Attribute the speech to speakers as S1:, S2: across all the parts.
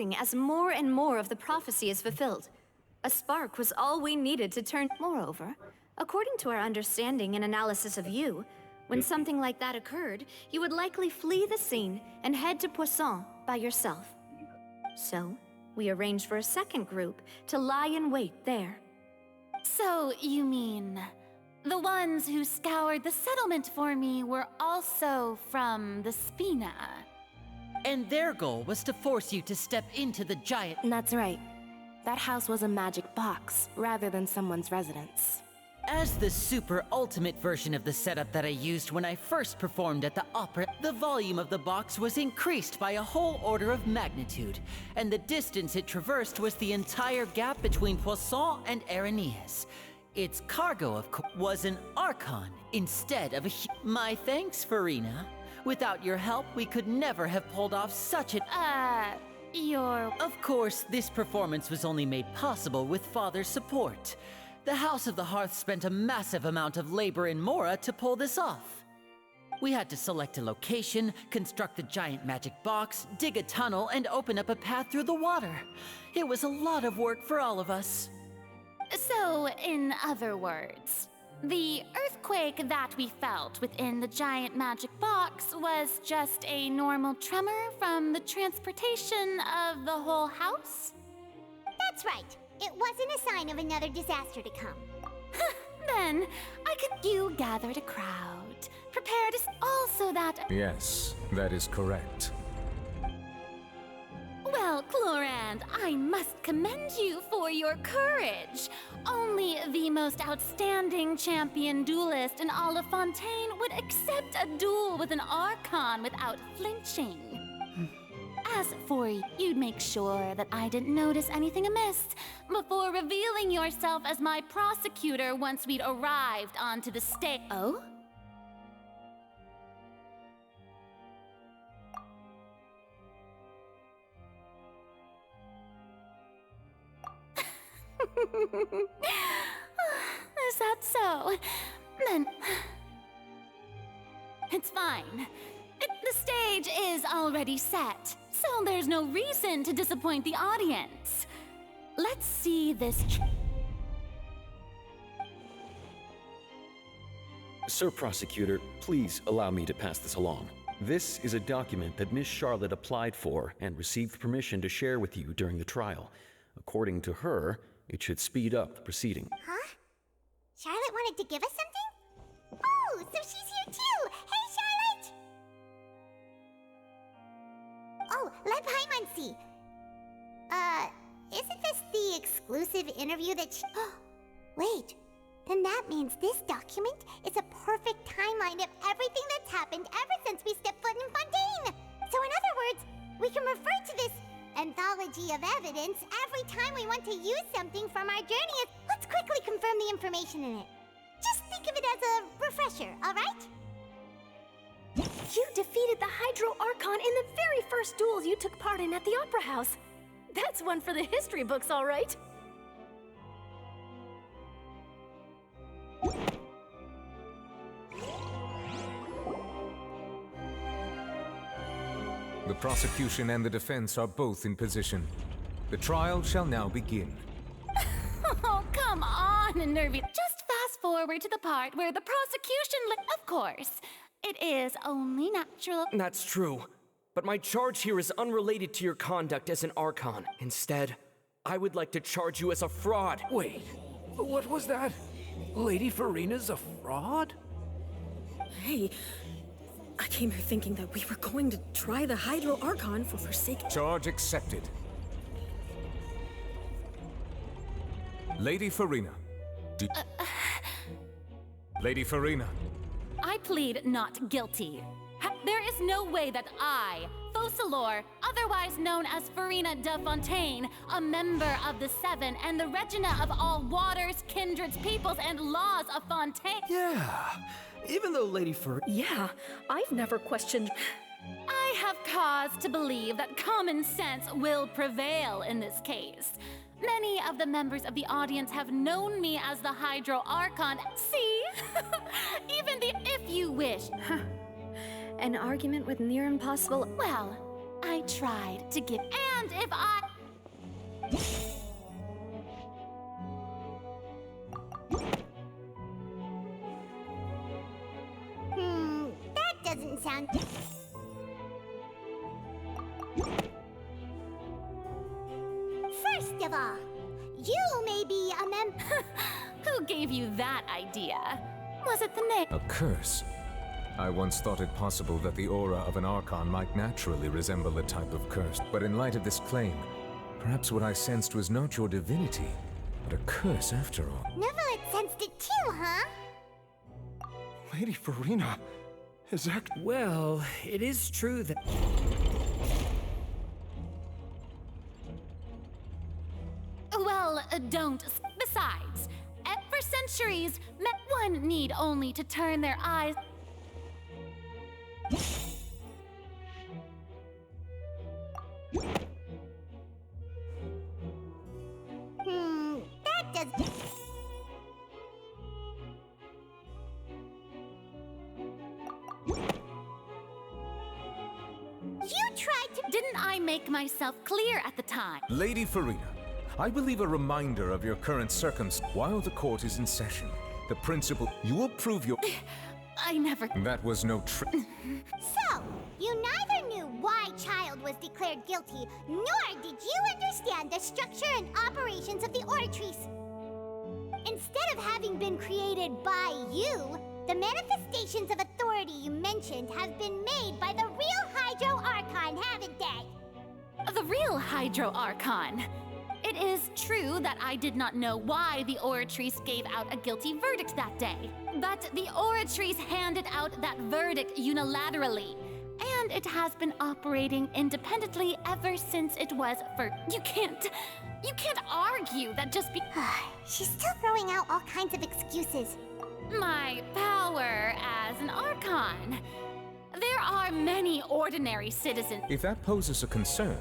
S1: amazing as more and more of the prophecy is fulfilled. A spark was all we needed to turn. Moreover, according to our understanding and analysis of you, when something like that occurred, you would likely flee the scene and head to Poisson by yourself. So, we arranged for a second group to lie in wait there.
S2: So, you mean the ones who scoured the settlement for me were also from the Spina?
S3: And their goal was to force you to step into the giant.
S4: That's right. That house was a magic box, rather than someone's residence.
S3: As the super ultimate version of the setup that I used when I first performed at the opera, the volume of the box was increased by a whole order of magnitude, and the distance it traversed was the entire gap between Poisson and Aranias. Its cargo, of course, was an Archon instead of a My thanks, Farina. Without your help, we could never have pulled off such a— Of course, this performance was only made possible with Father's support. The House of the Hearth spent a massive amount of labor in Mora to pull this off. We had to select a location, construct the giant magic box, dig a tunnel, and open up a path through the water. It was a lot of work for all of us.
S2: So, in other words, the earthquake that we felt within the giant magic box was just a normal tremor from the transportation of the whole house?
S5: That's right. It wasn't a sign of another disaster to come.
S2: Then, you gathered a crowd, prepared us all so that—
S6: Yes, that is correct.
S2: Well, Clorand, I must commend you for your courage. Only the most outstanding champion duelist in all of Fontaine would accept a duel with an Archon without flinching. As for you, you'd make sure that I didn't notice anything amiss before revealing yourself as my prosecutor once we'd arrived onto the stage.
S1: Oh?
S2: Is that so? Then it's fine. The stage is already set, so there's no reason to disappoint the audience. Let's see this.
S7: Sir Prosecutor, please allow me to pass this along. This is a document that Miss Charlotte applied for and received permission to share with you during the trial. According to her, it should speed up the proceeding.
S5: Huh? Charlotte wanted to give us something? Oh, so she's here too! Hey, Charlotte! Oh, Leb Hymansi! Isn't this the exclusive interview that she— Wait, then that means this document is a perfect timeline of everything that's happened ever since we stepped foot in Fontaine! So in other words, we can refer to this anthology of evidence every time we want to use something from our journey. Let's quickly confirm the information in it. Just think of it as a refresher, alright?
S8: You defeated the Hydro Archon in the very first duels you took part in at the Opera House. That's one for the history books, all right.
S6: The prosecution and the defense are both in position. The trial shall now begin.
S2: Oh, come on, Nervy. Just fast forward to the part where the prosecution— Of course, it is only natural—
S9: That's true. But my charge here is unrelated to your conduct as an Archon. Instead, I would like to charge you as a fraud.
S10: Wait, what was that? Lady Farina's a fraud?
S8: Hey, I came here thinking that we were going to try the Hydro Archon for Forsaken.
S6: Charge accepted. Lady Farina. Lady Farina.
S2: I plead not guilty. There is no way that I, Focalor, otherwise known as Farina de Fontaine, a member of the Seven and the Regina of all waters, kindreds, peoples, and laws of Fontaine—
S10: Yeah, even though Lady Farina—
S8: Yeah, I've never questioned—
S2: I have cause to believe that common sense will prevail in this case. Many of the members of the audience have known me as the Hydro Archon. See? Even the if you wish.
S1: An argument with near impossible—
S2: Well, I tried to give, and if I...
S5: That doesn't sound... First of all, you may be a
S2: Who gave you that idea? Was it the name?
S6: A curse. I once thought it possible that the aura of an Archon might naturally resemble a type of curse. But in light of this claim, perhaps what I sensed was not your divinity, but a curse after all.
S5: Neverlet sensed it too, huh?
S11: Lady Farina is
S9: Well, it is true that...
S2: Well, don't. Besides, for centuries, one need only to turn their eyes...
S5: That does... You tried to...
S2: Didn't I make myself clear at the time?
S6: Lady Farina, I believe a reminder of your current circumstance. While the court is in session, the principal... You will prove your...
S2: I never...
S6: That was no trick.
S5: So, you neither knew why Child was declared guilty, nor did you understand the structure and operations of the Oratrice. Instead of having been created by you, the manifestations of authority you mentioned have been made by the real Hydro Archon, haven't they?
S2: The real Hydro Archon. It is true that I did not know why the Oratrice gave out a guilty verdict that day. But the Oratrice handed out that verdict unilaterally. And it has been operating independently ever since it was for... You can't argue that just be...
S5: She's still throwing out all kinds of excuses.
S2: My power as an Archon. There are many ordinary citizens...
S6: If that poses a concern,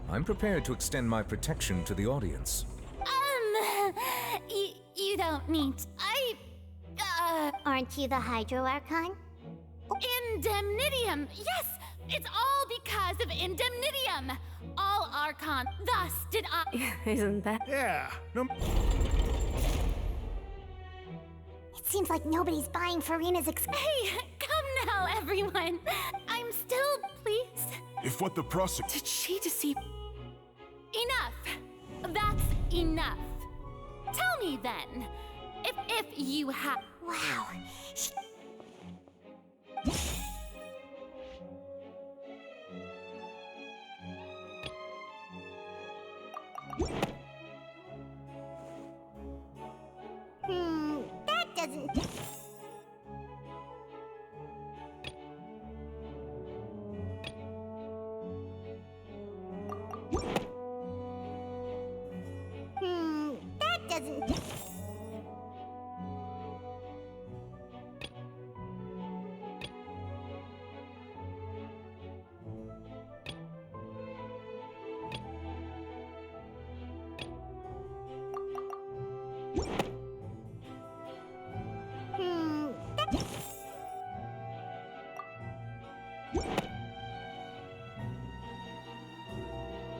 S6: I'm prepared to extend my protection to the audience.
S2: You don't need...
S5: Aren't you the Hydro Archon?
S2: Indemnitium! Yes! It's all because of Indemnitium! All Archon, thus did I...
S8: Isn't that...
S11: Yeah, no...
S5: It seems like nobody's buying Farina's
S2: Hey, come now, everyone! I'm still pleased.
S11: If what the prosecutor...
S8: Did she deceive...
S2: Enough! That's enough. Tell me then, if you have...
S5: Wow. That doesn't... That doesn't...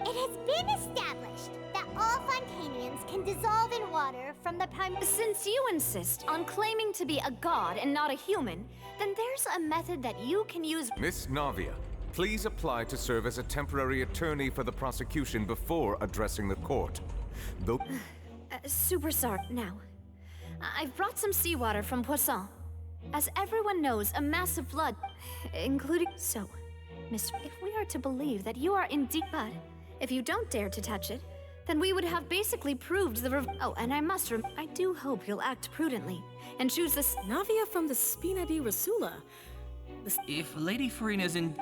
S5: It has been established that all Fontanians can dissolve in water from the
S1: Since you insist on claiming to be a god and not a human, then there's a method that you can use.
S6: Miss Navia, please apply to serve as a temporary attorney for the prosecution before addressing the court. Though...
S1: Super sorry. Now, I've brought some seawater from Poisson. As everyone knows, a massive flood, including... So, Miss, if we are to believe that you are indeed... But if you don't dare to touch it, then we would have basically proved the Oh, and I must I do hope you'll act prudently and choose this...
S8: Navia from the Spina di Rasula.
S12: If Lady Farina's in...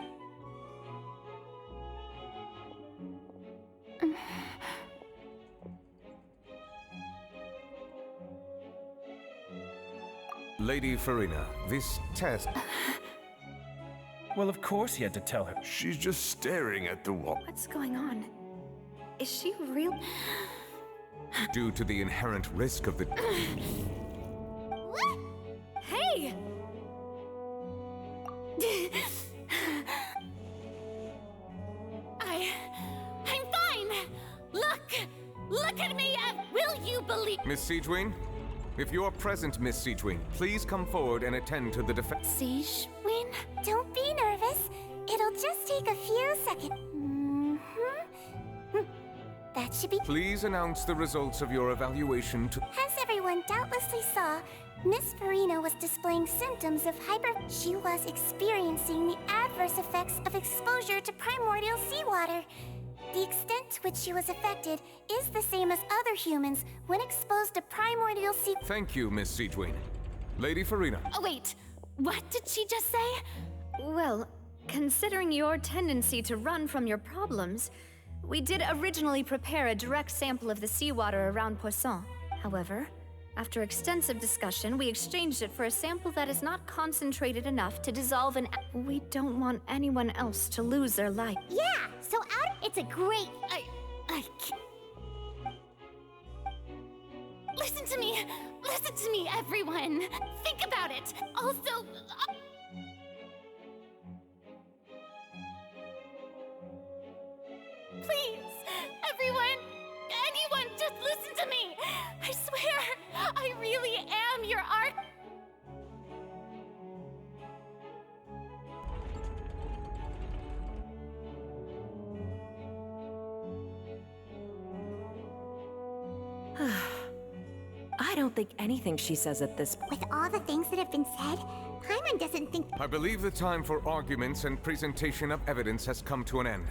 S6: Lady Farina, this test...
S10: Well, of course he had to tell her.
S11: She's just staring at the wall.
S1: What's going on? Is she real?
S6: Due to the inherent risk of the...
S5: What?
S1: Hey!
S2: Look at me, will you believe?
S6: Miss Siegewing? If you are present, Miss Siegewing, please come forward and attend to the defense.
S2: Siegewing?
S5: Don't be nervous. It'll just take a few seconds. That should be.
S6: Please announce the results of your evaluation to.
S5: As everyone doubtlessly saw, Miss Farina was displaying symptoms of She was experiencing the adverse effects of exposure to primordial seawater. The extent to which she was affected is the same as other humans when exposed to primordial sea.
S6: Thank you, Miss Siegewing. Lady Farina.
S2: Oh, wait. What did she just say?
S1: Well, considering your tendency to run from your problems, we did originally prepare a direct sample of the seawater around Poisson. However, after extensive discussion, we exchanged it for a sample that is not concentrated enough to dissolve in. We don't want anyone else to lose their life.
S5: Yeah, so it's a great.
S2: I can't. Listen to me, everyone. Think about it. Also, please, everyone, anyone, just listen to me. I swear, I really am your art.
S13: I don't think anything she says at this point.
S5: With all the things that have been said, Paimon doesn't think.
S6: I believe the time for arguments and presentation of evidence has come to an end.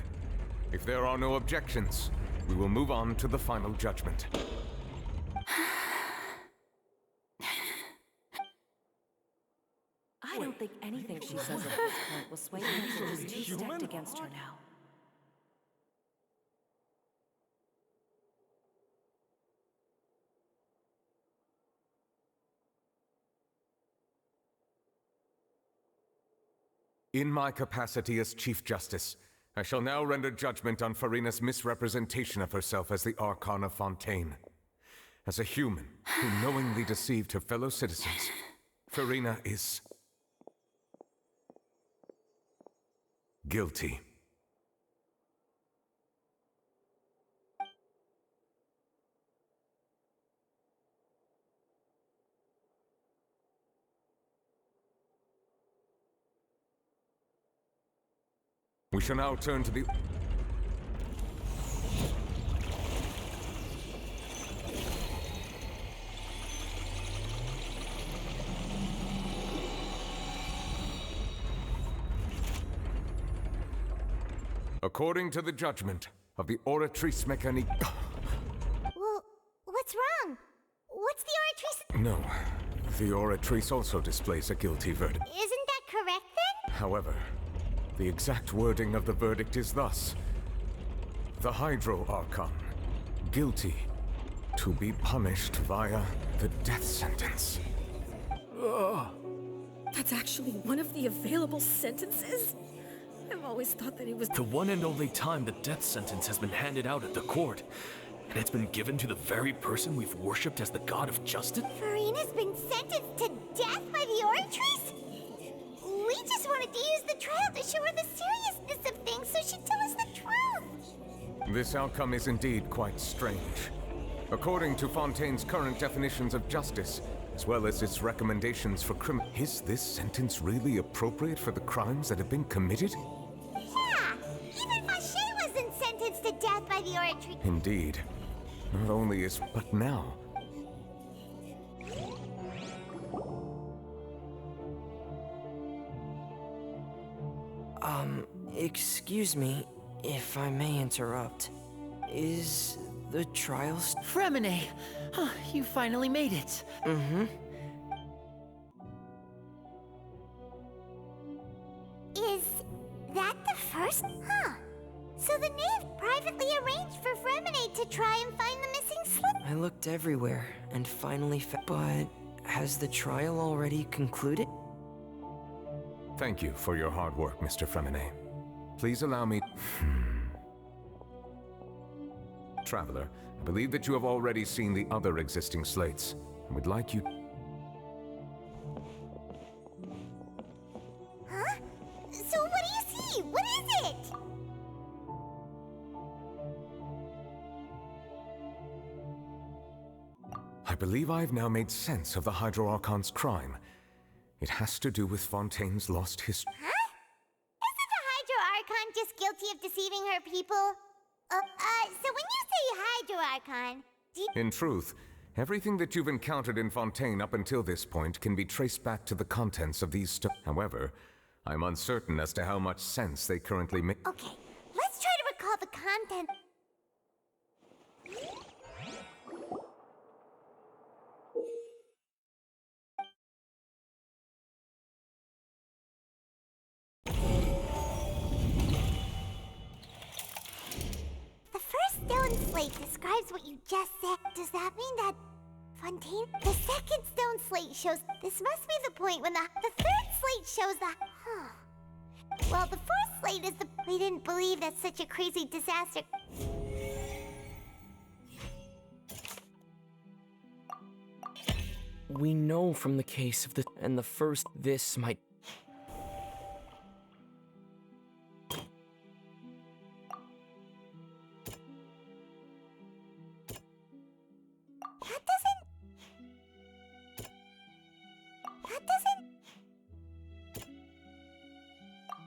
S6: If there are no objections, we will move on to the final judgment.
S13: I don't think anything she says at this point will sway me to just too stacked against her now.
S6: In my capacity as Chief Justice, I shall now render judgment on Farina's misrepresentation of herself as the Archon of Fontaine. As a human who knowingly deceived her fellow citizens, Farina is guilty. We shall now turn to the... According to the judgment of the Oratrice Mécanique...
S5: Well, what's wrong? What's the Oratrice?
S6: No, the Oratrice also displays a guilty verdict.
S5: Isn't that correct then?
S6: However, the exact wording of the verdict is thus. The Hydro Archon, guilty to be punished via the death sentence.
S14: That's actually one of the available sentences? I've always thought that it was
S10: the one and only time the death sentence has been handed out at the court. And it's been given to the very person we've worshipped as the god of justice?
S5: Farina's been sentenced to death by the Oratrice? We just wanted to use the trial to show her the seriousness of things so she'd tell us the truth.
S6: This outcome is indeed quite strange. According to Fontaine's current definitions of justice, as well as its recommendations for is this sentence really appropriate for the crimes that have been committed?
S5: Yeah, even Fauché wasn't sentenced to death by the Oratrice.
S6: Indeed. Not only is, but now.
S15: Excuse me, if I may interrupt. Is the trial
S3: Fremine! Huh, you finally made it.
S15: Mm-hmm.
S5: Is that the first? Huh. So the knave privately arranged for Fremine to try and find the missing slip?
S15: I looked everywhere and finally found. But has the trial already concluded?
S6: Thank you for your hard work, Mr. Fremine. Please allow me... Traveler, I believe that you have already seen the other existing slates. I would like you...
S5: Huh? So what do you see? What is it?
S6: I believe I've now made sense of the Hydro Archon's crime. It has to do with Fontaine's lost history.
S5: Huh? Isn't the Hydro Archon just guilty of deceiving her people? So when you say Hydro Archon, do you...
S6: In truth, everything that you've encountered in Fontaine up until this point can be traced back to the contents of these However, I'm uncertain as to how much sense they currently make.
S5: Okay, let's try to recall the content. The first stone slate describes what you just said. Does that mean that Fontaine? The second stone slate shows... This must be the point when the third slate shows the... Huh. Well, the fourth slate is the... We didn't believe that such a crazy disaster...
S9: We know from the case of the first, this might...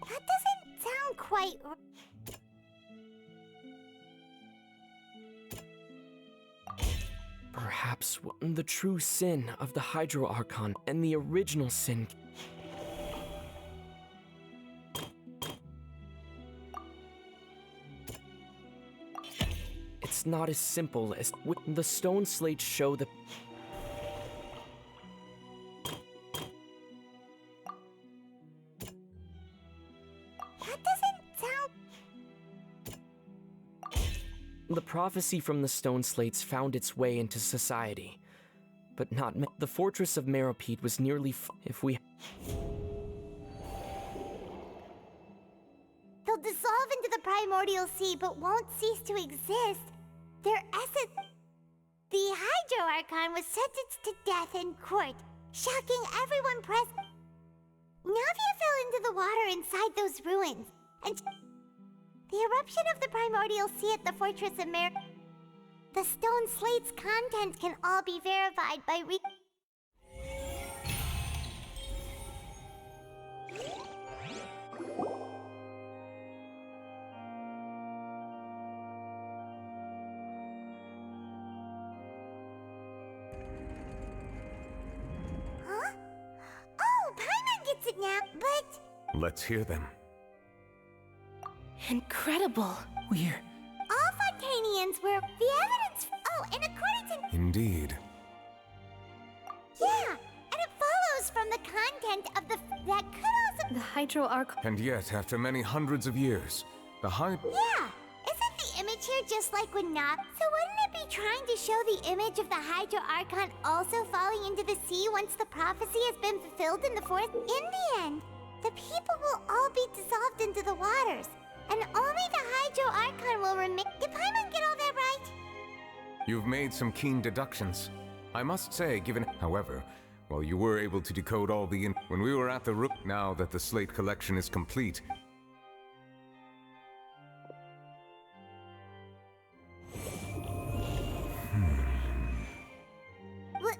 S5: That doesn't sound quite...
S9: Perhaps the true sin of the Hydro Archon and the original sin... It's not as simple as... The stone slates show the... The prophecy from the stone slates found its way into society, but not the fortress of Meropide was nearly if we...
S5: They'll dissolve into the primordial sea, but won't cease to exist. Their essence... The Hydro Archon was sentenced to death in court, shocking everyone present. Navia fell into the water inside those ruins, and... The eruption of the primordial sea at the fortress of the stone slate's content can all be verified by Huh? Oh, Paimon gets it now, but...
S6: Let's hear them.
S4: Incredible.
S5: All Fontainians were the evidence. Oh, and according to...
S6: Indeed.
S5: Yeah, and it follows from the content of that could also...
S1: The Hydro Archon...
S6: And yet, after many hundreds of years, the
S5: Yeah, isn't the image here just like when not? So wouldn't it be trying to show the image of the Hydro Archon also falling into the sea once the prophecy has been fulfilled in the fourth? In the end, the people will all be dissolved into the waters. And only the Hydro Archon will remain. Did Paimon get all that right?
S6: You've made some keen deductions. I must say, given... However, while you were able to decode all the... When we were at the root... Now that the slate collection is complete...
S5: What?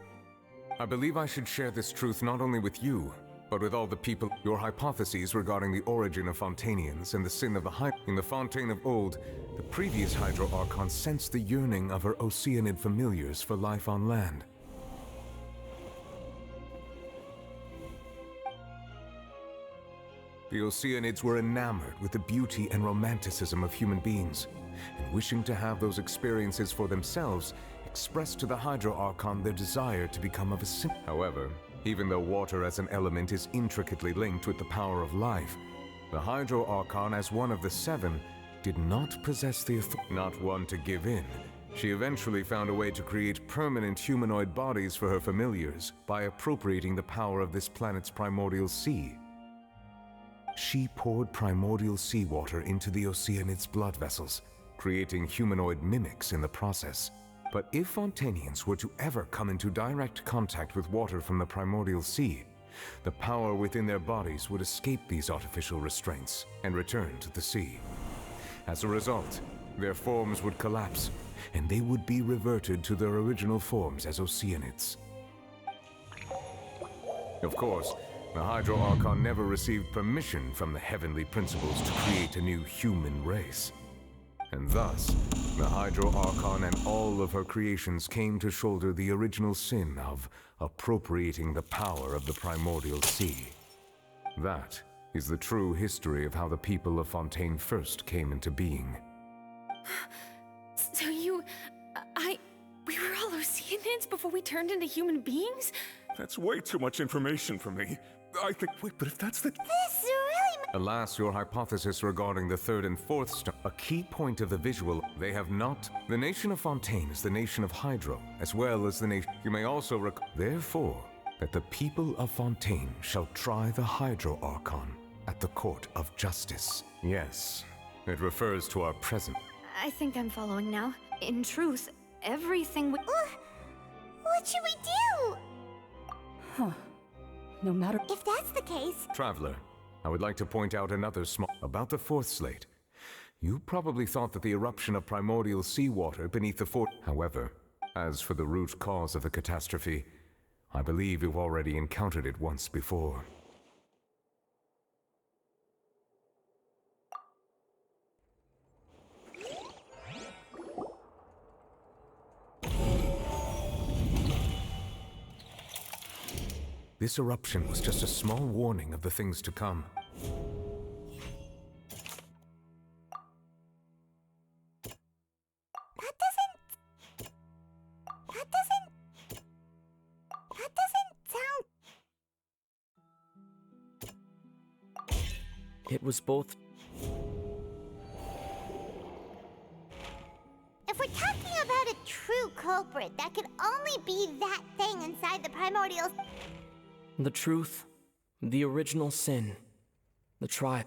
S6: I believe I should share this truth not only with you, but with all the people. Your hypotheses regarding the origin of Fontainians and the sin of the In the Fontaine of old, the previous Hydro Archon sensed the yearning of her Oceanid familiars for life on land. The Oceanids were enamored with the beauty and romanticism of human beings, and wishing to have those experiences for themselves, expressed to the Hydro Archon their desire to become of a sin. However, even though water as an element is intricately linked with the power of life, the Hydro Archon, as one of the seven, did not possess the not one to give in. She eventually found a way to create permanent humanoid bodies for her familiars by appropriating the power of this planet's primordial sea. She poured primordial seawater into the Oceanids' blood vessels, creating humanoid mimics in the process. But if Fontainians were to ever come into direct contact with water from the primordial sea, the power within their bodies would escape these artificial restraints and return to the sea. As a result, their forms would collapse, and they would be reverted to their original forms as Oceanids. Of course, the Hydro Archon never received permission from the heavenly principles to create a new human race. And thus, the Hydro Archon and all of her creations came to shoulder the original sin of appropriating the power of the primordial sea. That is the true history of how the people of Fontaine first came into being.
S14: So we were all Oceanids before we turned into human beings?
S11: That's way too much information for me. I think, wait, but if that's the...
S5: This really...
S6: Alas, your hypothesis regarding the third and fourth stone, a key point of the visual, they have not. The nation of Fontaine is the nation of Hydro, as well as the nation. You may also therefore, that the people of Fontaine shall try the Hydro Archon at the court of justice. Yes, it refers to our present.
S1: I think I'm following now. In truth, everything we...
S5: What should we do?
S13: Huh. No matter...
S5: If that's the case...
S6: Traveler, I would like to point out another small... About the fourth slate. You probably thought that the eruption of primordial seawater beneath the fort... However, as for the root cause of the catastrophe, I believe you've already encountered it once before. This eruption was just a small warning of the things to come.
S5: That doesn't sound...
S9: It was both...
S5: If we're talking about a true culprit, that could only be that thing inside the primordial...
S9: The truth, the original sin, the tribe.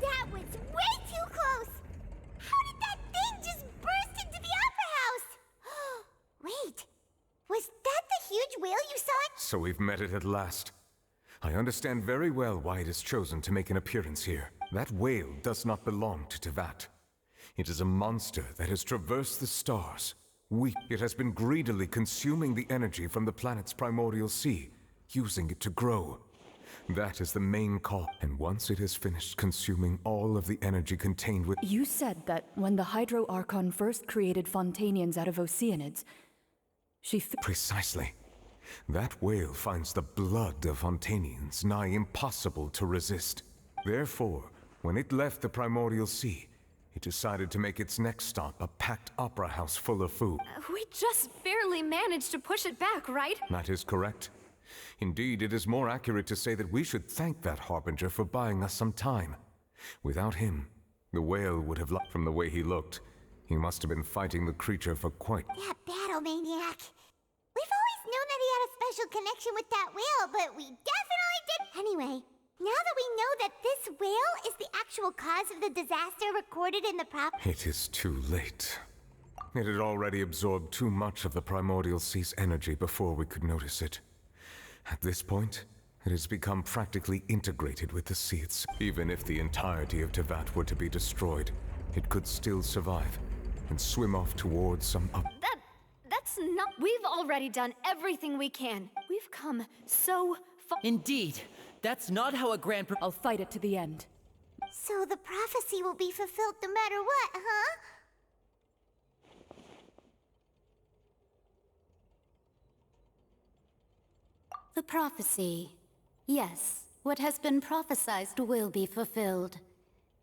S5: That was way too close! How did that thing just burst into the Opera House? Wait, was that the huge whale you saw?
S6: So we've met it at last. I understand very well why it has chosen to make an appearance here. That whale does not belong to Tevat. It is a monster that has traversed the stars. It has been greedily consuming the energy from the planet's primordial sea, using it to grow. That is the main cause. And once it has finished consuming all of the energy contained within...
S13: You said that when the Hydro Archon first created Fontainians out of Oceanids, she...
S6: Precisely. That whale finds the blood of Fontainians nigh impossible to resist. Therefore, when it left the primordial sea, it decided to make its next stop a packed opera house full of food.
S1: We just barely managed to push it back, right?
S6: That is correct. Indeed, it is more accurate to say that we should thank that Harbinger for buying us some time. Without him, The whale would have from the way he looked. He must have been fighting the creature for quite...
S5: That battle maniac. We've always known that he had a special connection with that whale, but we definitely did... Anyway, now that we know that this whale is the actual cause of the disaster recorded in the
S6: It is too late. It had already absorbed too much of the primordial sea's energy before we could notice it. At this point, it has become practically integrated with the sea. Even if the entirety of Tevat were to be destroyed, it could still survive and swim off towards some
S1: That's not... We've already done everything we can. We've come so far...
S3: Indeed. That's not how a grand...
S13: I'll fight it to the end.
S5: So the prophecy will be fulfilled no matter what, huh?
S2: The prophecy. Yes, what has been prophesied will be fulfilled.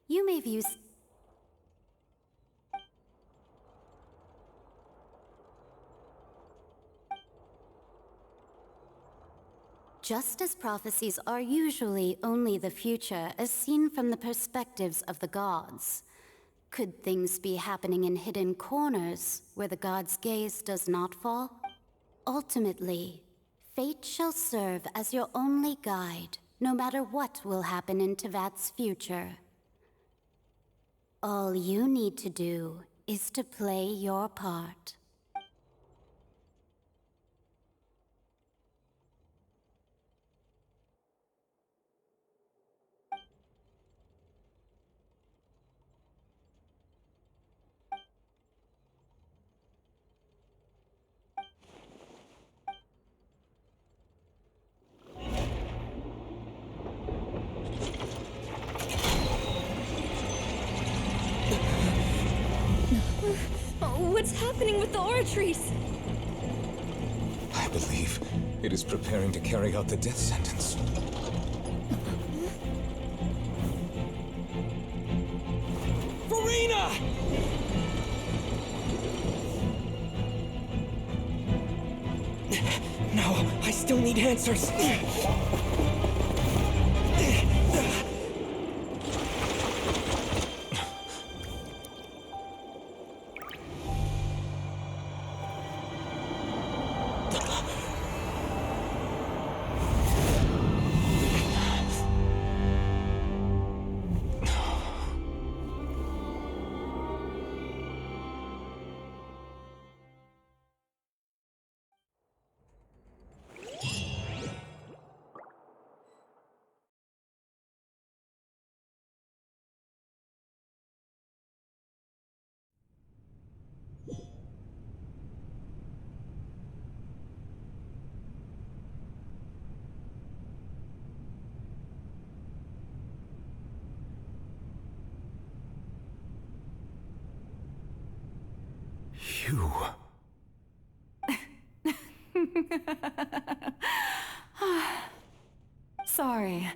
S2: You may view... Just as prophecies are usually only the future as seen from the perspectives of the gods, could things be happening in hidden corners where the gods' gaze does not fall? Ultimately, fate shall serve as your only guide, no matter what will happen in Tevat's future. All you need to do is to play your part.
S14: What's happening with the aura trees?
S6: I believe it is preparing to carry out the death sentence.
S15: Farina! No, I still need answers.
S6: You...
S13: Sorry.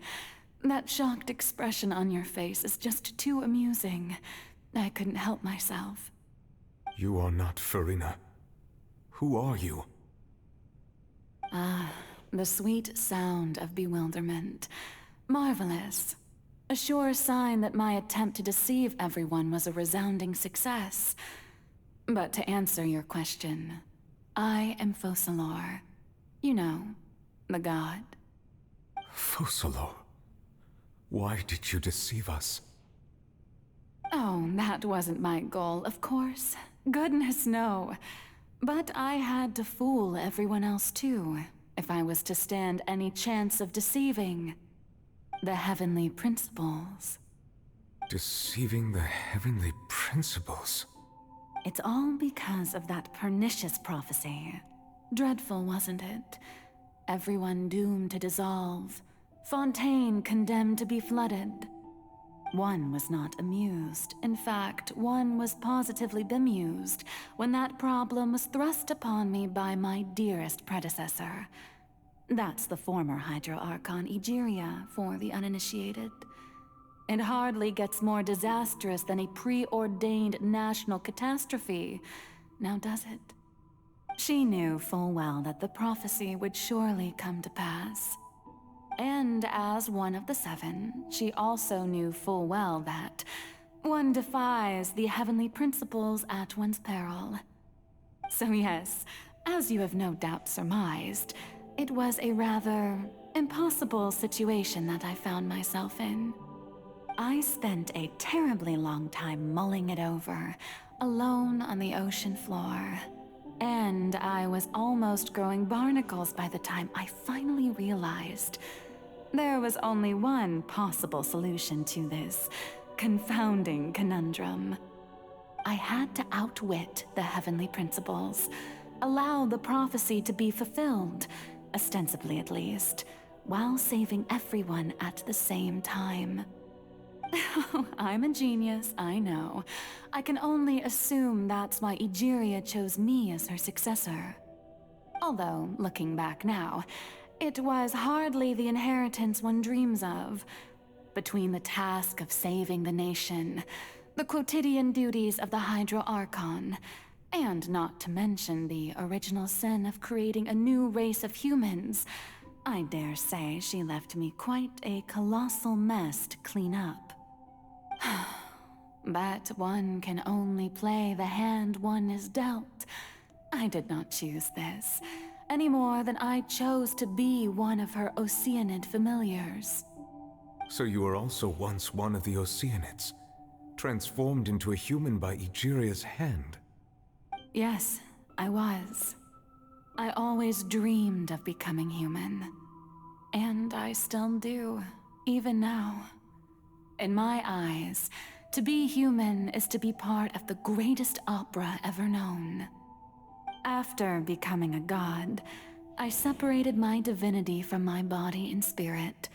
S13: That shocked expression on your face is just too amusing. I couldn't help myself.
S6: You are not Farina. Who are you?
S13: Ah, the sweet sound of bewilderment. Marvelous. A sure sign that my attempt to deceive everyone was a resounding success. But to answer your question, I am Focalor. You know, the god.
S6: Focalor? Why did you deceive us?
S13: Oh, that wasn't my goal, of course. Goodness, no. But I had to fool everyone else too, if I was to stand any chance of deceiving the heavenly principles.
S6: Deceiving the heavenly principles?
S13: It's all because of that pernicious prophecy. Dreadful, wasn't it? Everyone doomed to dissolve. Fontaine condemned to be flooded. One was not amused. In fact, one was positively bemused when that problem was thrust upon me by my dearest predecessor. That's the former Hydro Archon Egeria for the uninitiated. It hardly gets more disastrous than a preordained national catastrophe, now does it? She knew full well that the prophecy would surely come to pass. And as one of the seven, she also knew full well that, One defies the heavenly principles at one's peril. So yes, as you have no doubt surmised, it was a rather impossible situation that I found myself in. I spent a terribly long time mulling it over, alone on the ocean floor. And I was almost growing barnacles by the time I finally realized there was only one possible solution to this confounding conundrum. I had to outwit the heavenly principles, allow the prophecy to be fulfilled, ostensibly at least, while saving everyone at the same time. I'm a genius, I know. I can only assume that's why Egeria chose me as her successor. Although, looking back now, it was hardly the inheritance one dreams of. Between the task of saving the nation, the quotidian duties of the Hydro Archon, and not to mention the original sin of creating a new race of humans, I dare say she left me quite a colossal mess to clean up. But one can only play the hand one is dealt. I did not choose this, any more than I chose to be one of her Oceanid familiars.
S6: So you were also once one of the Oceanids, transformed into a human by Egeria's hand?
S13: Yes, I was. I always dreamed of becoming human. And I still do, even now. In my eyes, to be human is to be part of the greatest opera ever known. After becoming a god, I separated my divinity from my body and spirit,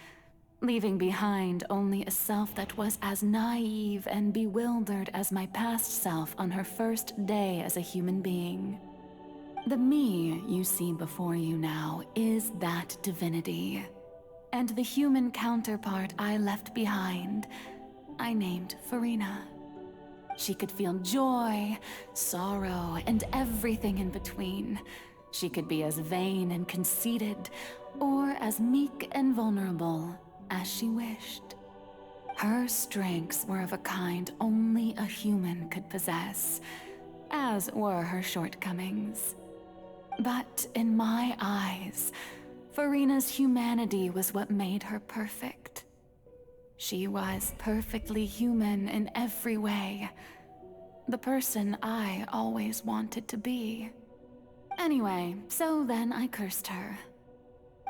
S13: leaving behind only a self that was as naive and bewildered as my past self on her first day as a human being. The me you see before you now is that divinity. And the human counterpart I left behind, I named Farina. She could feel joy, sorrow, and everything in between. She could be as vain and conceited, or as meek and vulnerable as she wished. Her strengths were of a kind only a human could possess, as were her shortcomings. But in my eyes, Farina's humanity was what made her perfect. She was perfectly human in every way. The person I always wanted to be. Anyway, so then I cursed her.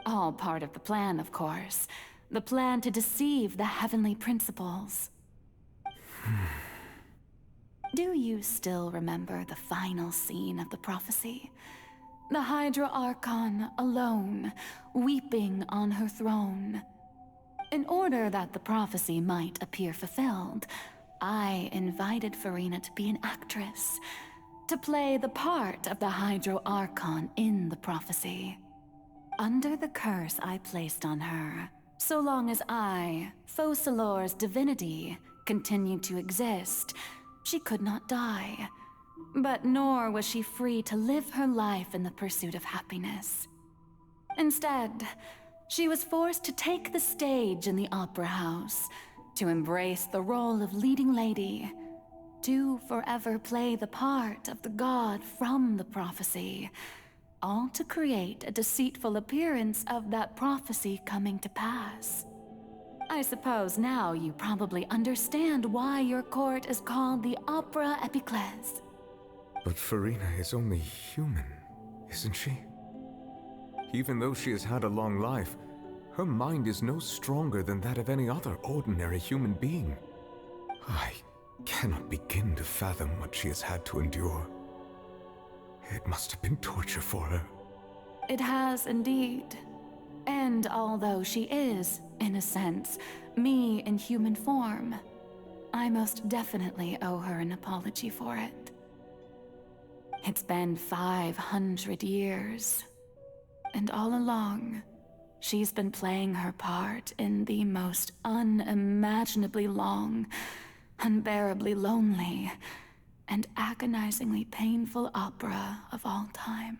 S13: All part of the plan, of course. The plan to deceive the heavenly principles. Do you still remember the final scene of the prophecy? The Hydra Archon alone, weeping on her throne. In order that the prophecy might appear fulfilled, I invited Farina to be an actress, to play the part of the Hydro Archon in the prophecy. Under the curse I placed on her, so long as I, Focalor's divinity, continued to exist, she could not die. But nor was she free to live her life in the pursuit of happiness. Instead, she was forced to take the stage in the opera house, to embrace the role of leading lady, to forever play the part of the god from the prophecy, all to create a deceitful appearance of that prophecy coming to pass. I suppose now you probably understand why your court is called the Opera Epiclese.
S6: But Farina is only human, isn't she? Even though she has had a long life, her mind is no stronger than that of any other ordinary human being. I cannot begin to fathom what she has had to endure. It must have been torture for her.
S13: It has indeed. And although she is, in a sense, me in human form, I most definitely owe her an apology for it. It's been 500 years, and all along, she's been playing her part in the most unimaginably long, unbearably lonely, and agonizingly painful opera of all time.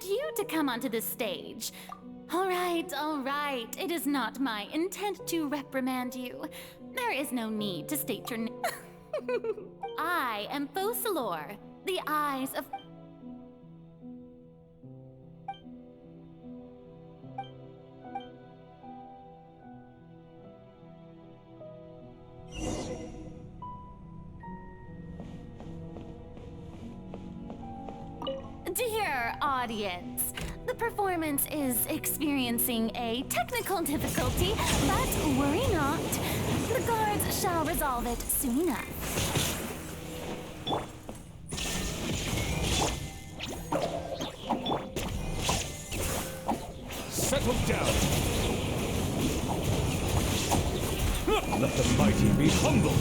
S2: wanted you to come onto the stage. All right. It is not my intent to reprimand you. There is no need to state your name. I am Focalor, the eyes of... Dear audience, the performance is experiencing a technical difficulty, but worry not. The guards shall resolve it soon enough.
S16: Settle down! Let the mighty be humbled!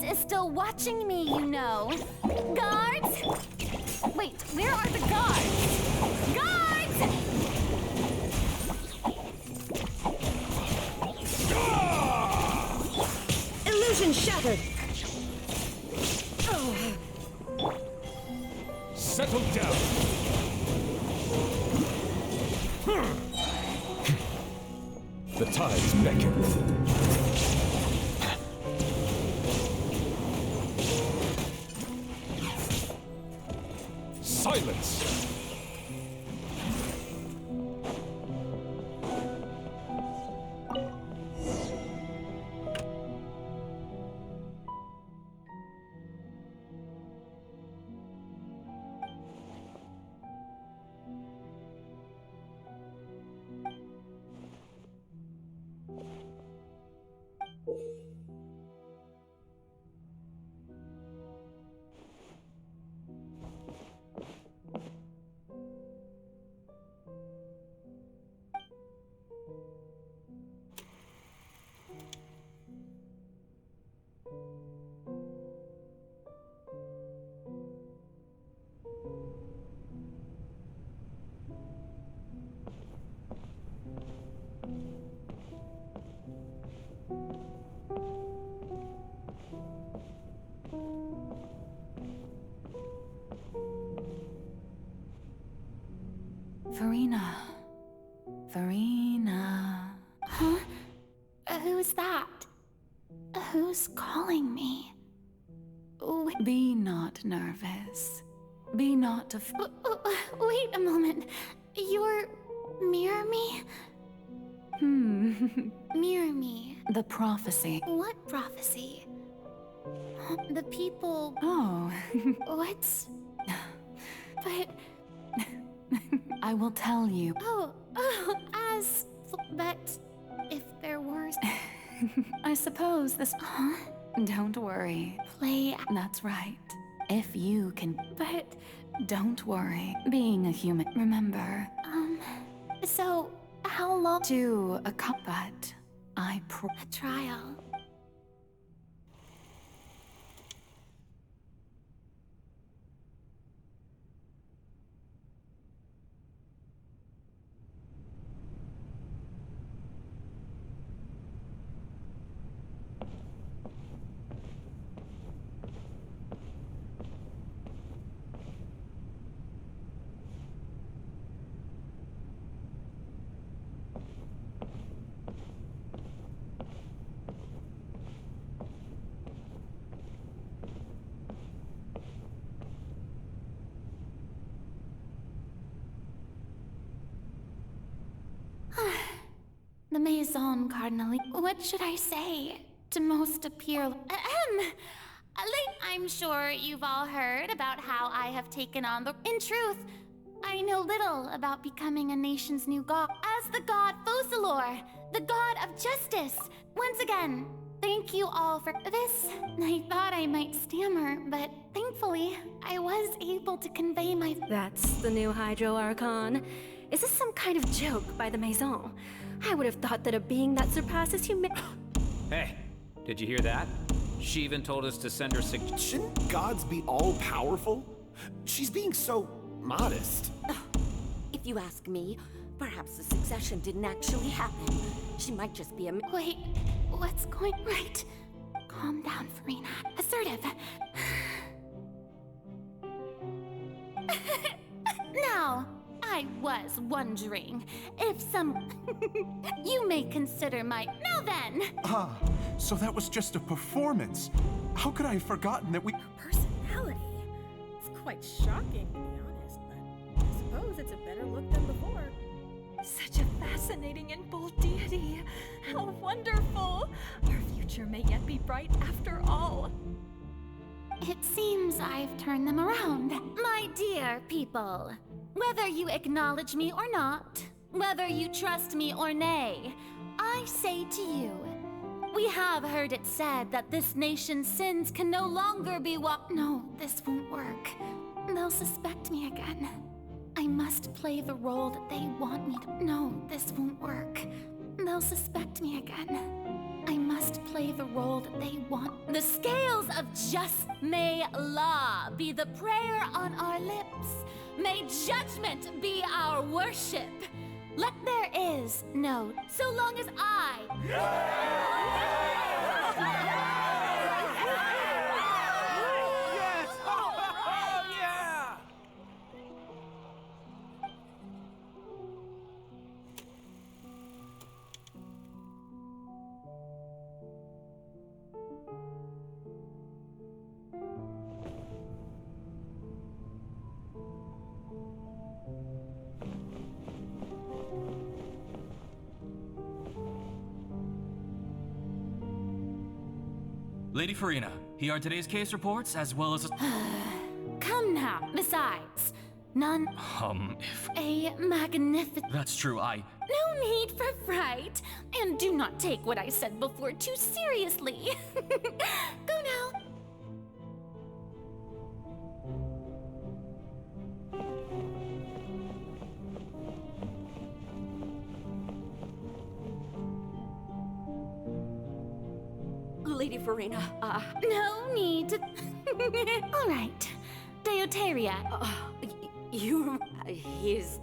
S2: Is still watching me, you know. Guards? Wait, where are the guards? Guards!
S8: Illusion shattered!
S16: Settle down! The tides beckon. Silence!
S13: Farina.
S2: Huh? Who's that? Who's calling me?
S13: Be not nervous. Be not
S2: Wait a moment. You're... Mirror me? Mirror me.
S13: The prophecy.
S2: What prophecy? The people...
S13: Oh.
S2: What's... But...
S13: I will tell you.
S2: But if there were...
S13: I suppose this...
S2: Huh?
S13: Don't worry.
S2: Play...
S13: That's right. If you can...
S2: But...
S13: Don't worry. Being a human, remember...
S2: So, how long...
S13: To a cup, but I
S2: A trial. The Maison Cardinal. What should I say to most appear? I'm sure you've all heard about how I have taken on the... In truth, I know little about becoming a nation's new god. As the god Focalor, the god of justice. Once again, thank you all for this. I thought I might stammer, but thankfully, I was able to convey my...
S8: That's the new Hydro Archon. Is this some kind of joke by the Maison? I would have thought that a being that surpasses humanity...
S17: Hey, did you hear that? She even told us to send her
S18: Shouldn't gods be all-powerful? She's being so
S10: modest.
S18: If you ask me, perhaps the succession didn't actually happen. She might just be a...
S2: Wait, what's going right? Calm down, Farina. Assertive. Now, I was wondering if some... You may consider my... Now then!
S19: Ah, so that was just a performance. How could I have forgotten that we...
S20: Personality? It's quite shocking, to be honest, but I suppose it's a better look than before.
S8: Such a fascinating and bold deity. How wonderful! Our future may yet be bright after all.
S2: It seems I've turned them around. My dear people, whether you acknowledge me or not, whether you trust me or nay, I say to you, we have heard it said that this nation's sins can no longer be No, this won't work. They'll suspect me again. I must play the role that they want me to. No, this won't work. They'll suspect me again. I must play the role that they want. The scales of just may law be the prayer on our lips. May judgment be our worship. Let there is no, so long as I...
S19: Yes! Oh, yeah!
S12: Lady Farina, here are today's case reports as well as
S2: Come now. Besides, none...
S12: if...
S2: A magnificent...
S12: That's true,
S2: No need for fright. And do not take what I said before too seriously. Go now.
S18: Lady Farina,
S2: No need to... All right. Deoteria.
S18: You... He's...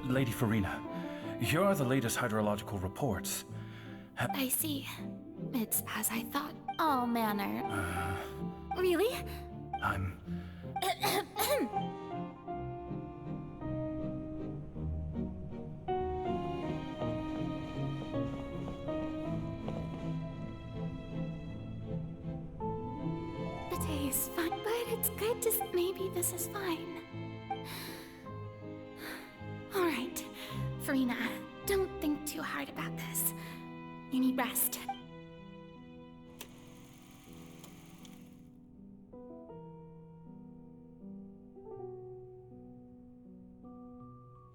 S16: Lady Farina, here are the latest hydrological reports.
S2: I see. It's as I thought. All manner. Really?
S16: I'm...
S2: The day is fine, but it's good to... Maybe this is fine. All right, Farina, don't think too hard about this. You need rest.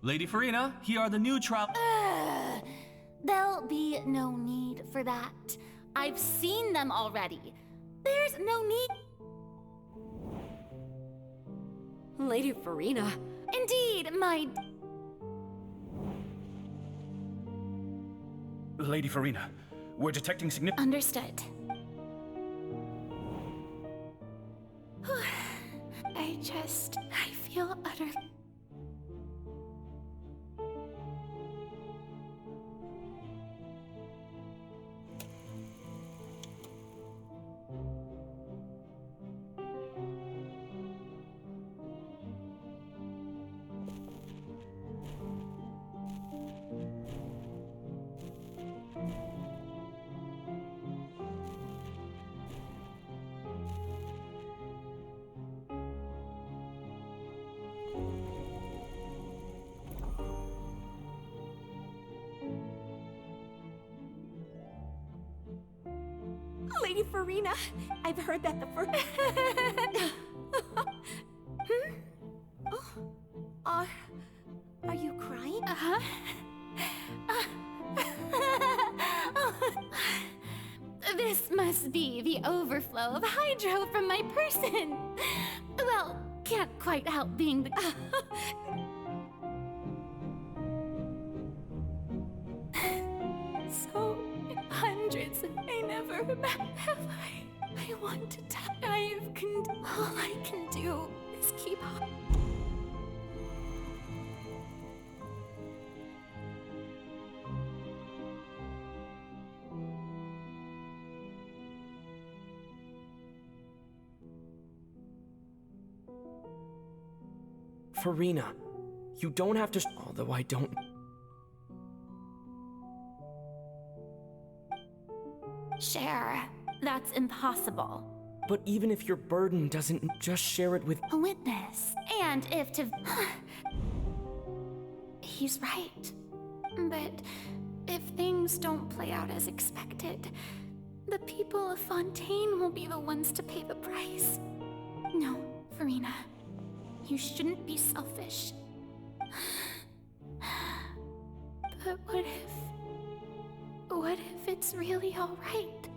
S12: Lady Farina, here are the new trial...
S2: There'll be no need for that. I've seen them already. There's no need...
S18: Lady Farina.
S2: Indeed, my...
S16: Lady Farina, we're detecting significant...
S2: Understood. I feel utterly...
S18: Lady Farina, I've heard that the first... Are you crying?
S2: This must must be the overflow of hydro from my person. Well, can't quite help being the... So, hundreds, I never have I want to die. All I can do is keep on.
S9: Farina, you don't have to although I don't...
S2: Share. That's impossible.
S9: But even if your burden doesn't, just share it with...
S2: A witness. And if to... He's right. But if things don't play out as expected, the people of Fontaine will be the ones to pay the price. No, Farina. You shouldn't be selfish. But what if it's really alright?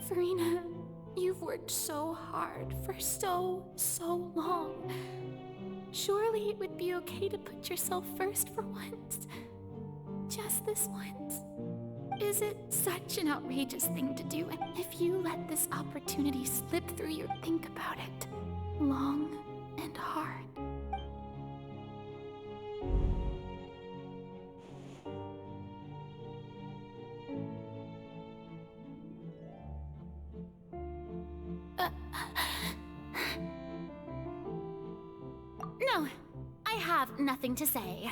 S2: Farina, you've worked so hard for so long. Surely it would be okay to put yourself first for once. Just this once. Is it such an outrageous thing to do? And if you let this opportunity slip through your... Think about it. Long and hard. No, I have nothing to say.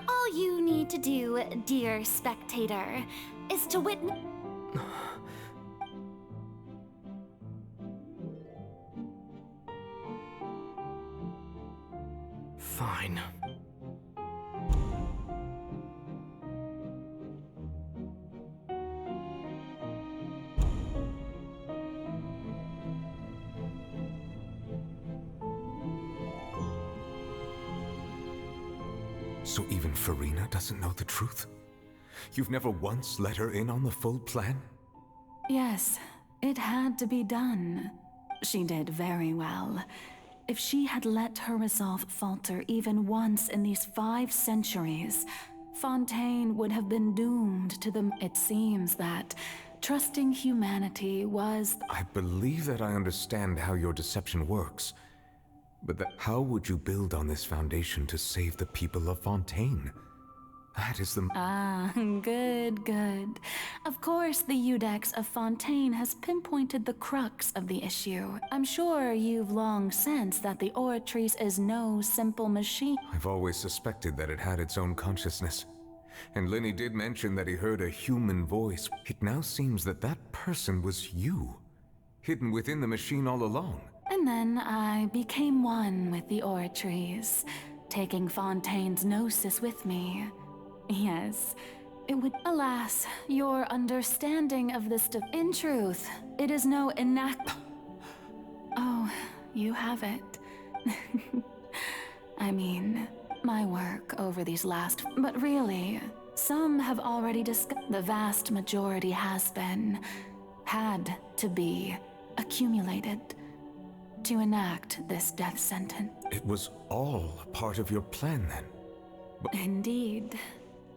S2: All you need to do, dear spectator, is to witness...
S9: Fine.
S6: So even Farina doesn't know the truth? You've never once let her in on the full plan?
S13: Yes, it had to be done. She did very well. If she had let her resolve falter even once in these 5 centuries, Fontaine would have been doomed to the... It seems that trusting humanity was...
S6: I believe that I understand how your deception works. But how would you build on this foundation to save the people of Fontaine? That is the...
S13: Ah, good. Of course, the Iudex of Fontaine has pinpointed the crux of the issue. I'm sure you've long sensed that the Oratrice is no simple machine.
S6: I've always suspected that it had its own consciousness. And Lenny did mention that he heard a human voice. It now seems that that person was you, hidden within the machine all along.
S13: And then I became one with the Oratrice, taking Fontaine's gnosis with me. Yes, it would... Alas, your understanding of this... In truth, it is no Oh, you have it. I mean, my work over these last... But really, some have already discussed... The vast majority has been... had to be accumulated to enact this death sentence.
S6: It was all part of your plan, then?
S13: Indeed.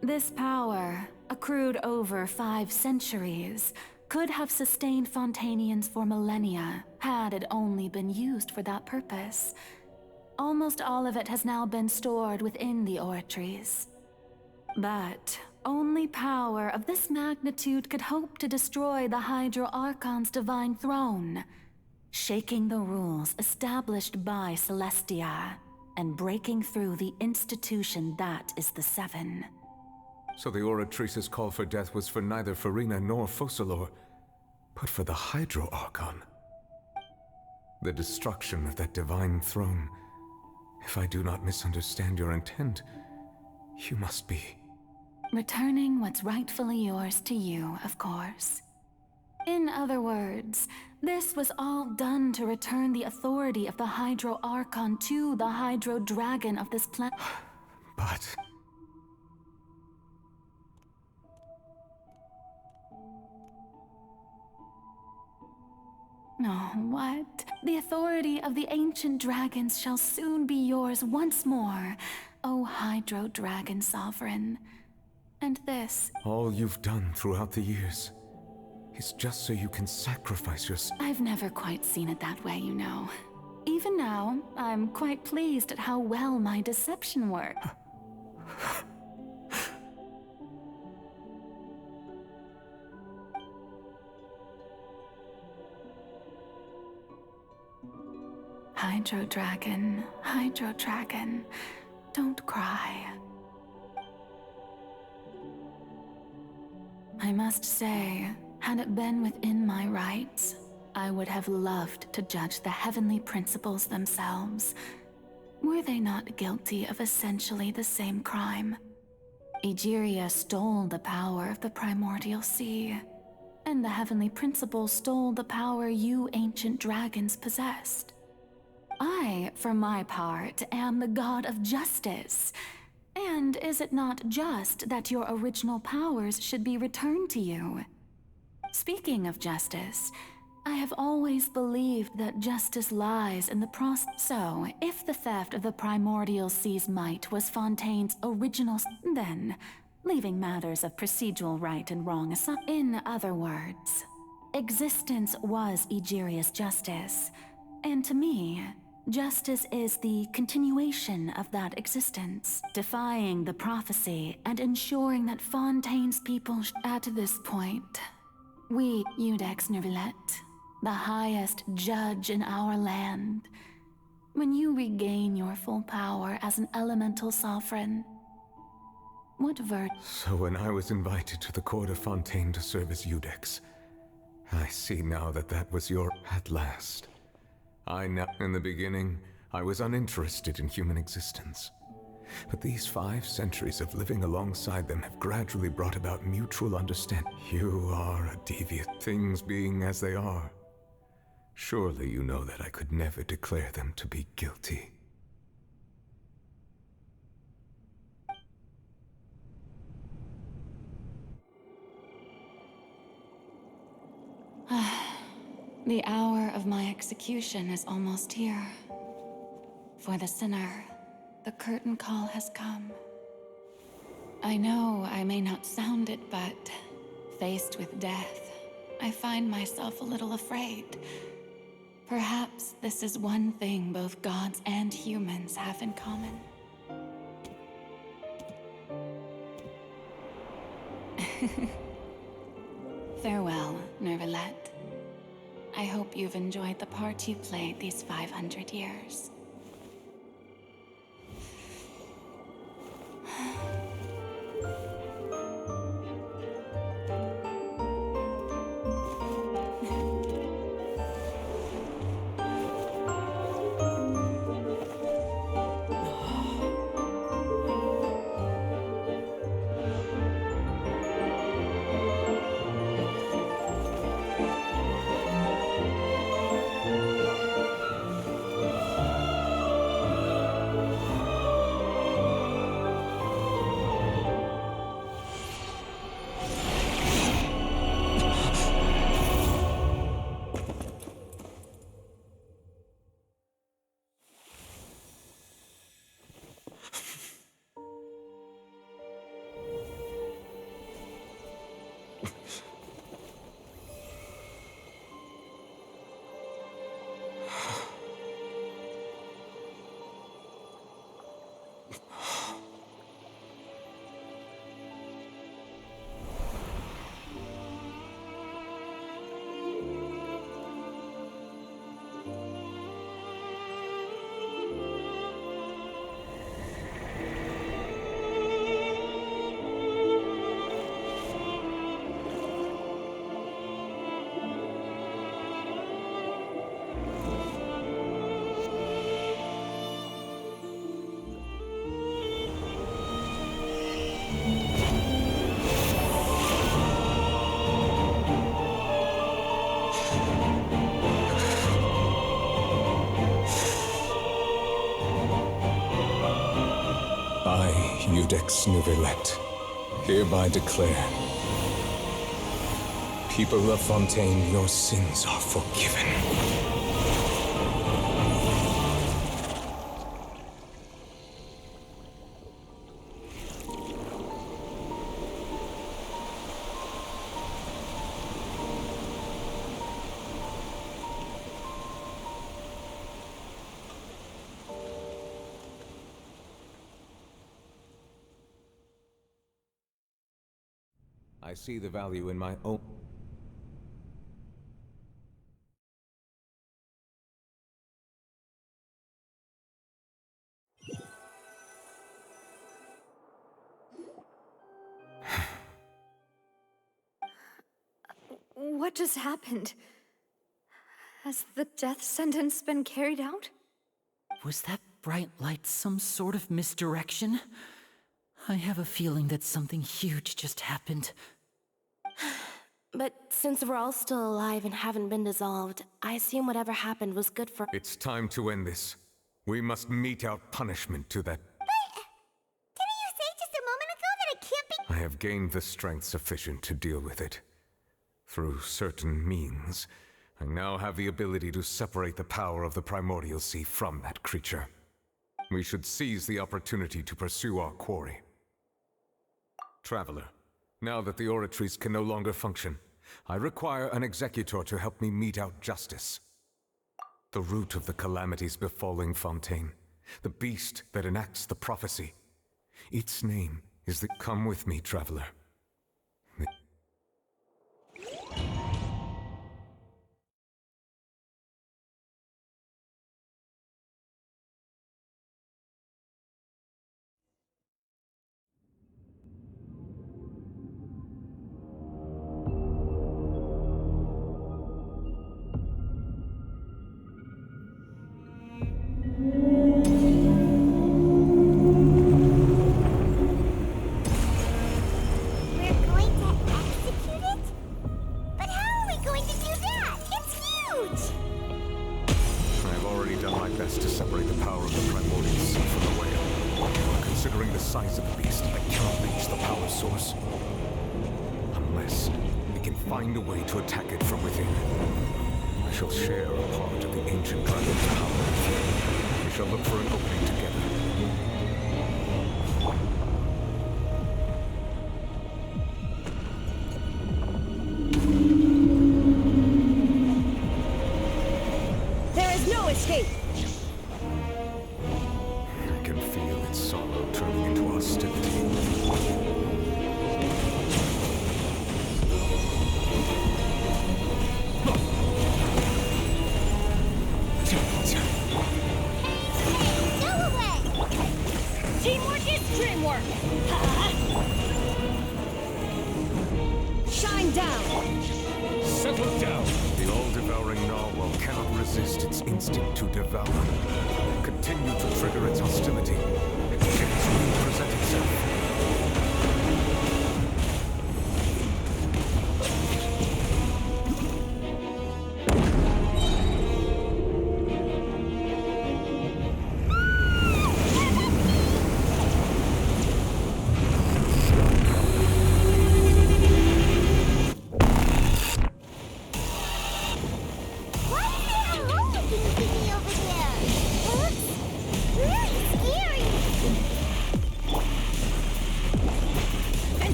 S13: This power, accrued over 5 centuries, could have sustained Fontainians for millennia, had it only been used for that purpose. Almost all of it has now been stored within the Oratrice. But only power of this magnitude could hope to destroy the Hydro Archon's divine throne, shaking the rules established by Celestia, and breaking through the institution that is the Seven.
S6: So the Oratrice's call for death was for neither Farina nor Focalor, but for the Hydro Archon. The destruction of that divine throne. If I do not misunderstand your intent, you must be...
S13: Returning what's rightfully yours to you, of course. In other words, this was all done to return the authority of the Hydro Archon to the Hydro Dragon of this planet.
S6: But...
S13: Oh, what? The authority of the ancient dragons shall soon be yours once more, O Hydro Dragon Sovereign. And this...
S6: All you've done throughout the years is just so you can sacrifice yourself.
S13: I've never quite seen it that way, you know. Even now, I'm quite pleased at how well my deception worked. Hydro Dragon, don't cry. I must say, had it been within my rights, I would have loved to judge the heavenly principles themselves. Were they not guilty of essentially the same crime? Egeria stole the power of the primordial sea, and the heavenly principles stole the power you ancient dragons possessed. I, for my part, am the god of justice. And is it not just that your original powers should be returned to you? Speaking of justice, I have always believed that justice lies in the process. So, if the theft of the primordial sea's might was Fontaine's original, then, leaving matters of procedural right and wrong aside, in other words, existence was Egeria's justice, and to me, justice is the continuation of that existence, defying the prophecy and ensuring that Fontaine's people at this point, we, Iudex Neuvillette, the highest judge in our land, when you regain your full power as an elemental sovereign, what
S6: So when I was invited to the court of Fontaine to serve as Iudex, I see now that that was your at last. In the beginning, I was uninterested in human existence. But these 5 centuries of living alongside them have gradually brought about mutual understanding. You are a deviant, things being as they are. Surely you know that I could never declare them to be guilty.
S13: The hour of my execution is almost here. For the sinner, the curtain call has come. I know I may not sound it, but faced with death, I find myself a little afraid. Perhaps this is one thing both gods and humans have in common. Farewell, Neuvillette. I hope you've enjoyed the part you played these 500 years.
S6: Iudex Neuvillette, hereby declare People of Fontaine, your sins are forgiven. I see the value in my own...
S1: What just happened? Has the death sentence been carried out?
S3: Was that bright light some sort of misdirection? I have a feeling that something huge just happened.
S4: But since we're all still alive and haven't been dissolved, I assume whatever happened was good for—
S6: It's time to end this. We must mete out punishment to that...
S5: Didn't you say just a moment ago that it can't be—
S6: I have gained the strength sufficient to deal with it. Through certain means, I now have the ability to separate the power of the Primordial Sea from that creature. We should seize the opportunity to pursue our quarry. Traveler, now that the oratories can no longer function, I require an executor to help me mete out justice. The root of the calamities befalling Fontaine, the beast that enacts the prophecy. Its name is the— Come with me, traveler.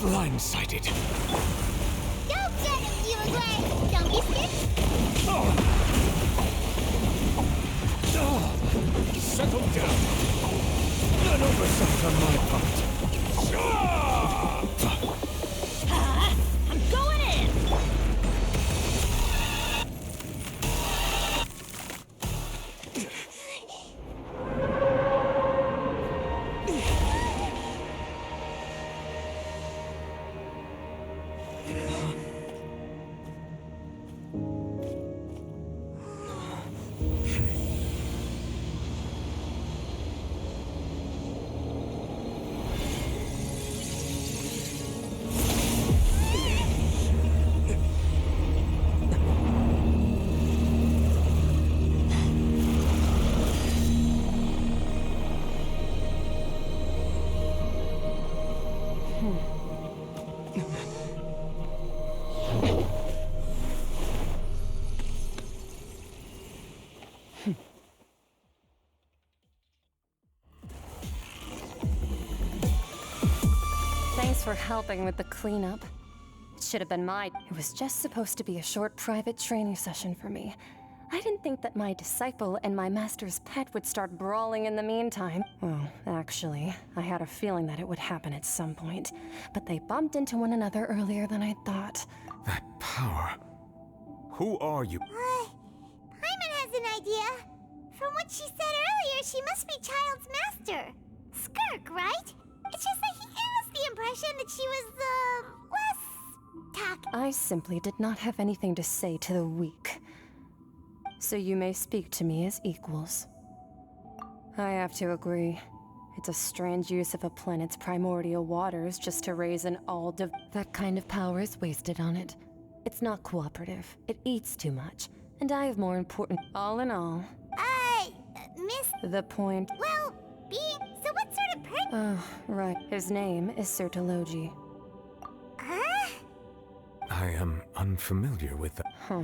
S21: blindsided.
S5: Don't get him, you agree? Don't be stiff.
S21: Settle down. An oversight on my part.
S2: I'm going in!
S22: Thanks for helping with the cleanup. It should have been mine. It was just supposed to be a short private training session for me. I didn't think that my disciple and my master's pet would start brawling in the meantime. Well, actually, I had a feeling that it would happen at some point. But they bumped into one another earlier than I thought.
S6: That power. Who are you?
S5: Paimon has an idea. From what she said earlier, she must be Child's master. Skirk, right? It's just that he gave us the impression that she was, less... talk.
S22: I simply did not have anything to say to the weak. So you may speak to me as equals. I have to agree. It's a strange use of a planet's primordial waters just to raise an that kind of power is wasted on it. It's not cooperative. It eats too much. And I have more important... All in all...
S5: Miss...
S22: The point...
S5: Well, being... So what sort of person...
S22: Oh, right. His name is Sertologi.
S5: Huh?
S6: I am unfamiliar with that.
S22: Huh.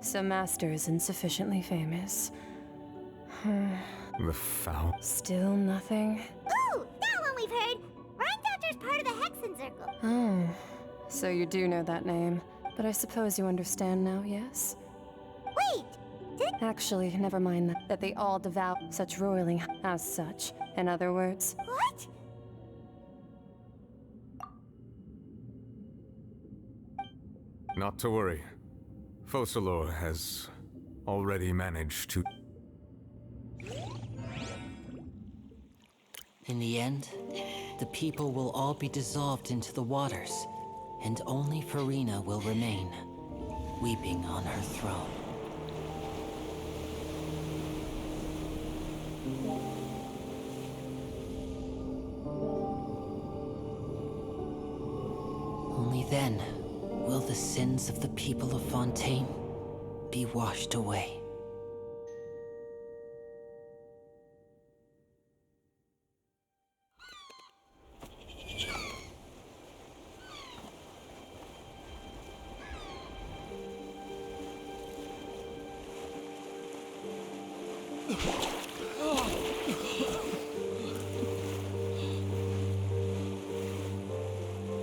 S22: So Master isn't sufficiently famous.
S6: The foul.
S22: Still nothing?
S5: Ooh, that one we've heard! Rhine Doctor's part of the Hexen Circle.
S22: Oh, so you do know that name. But I suppose you understand now, yes?
S5: Wait!
S22: Actually, never mind that they all devout such roiling as such. In other words...
S5: What?
S6: Not to worry. Focalor has already managed to...
S3: In the end, the people will all be dissolved into the waters, and only Farina will remain, weeping on her throne. Only then will the sins of the people of Fontaine be washed away.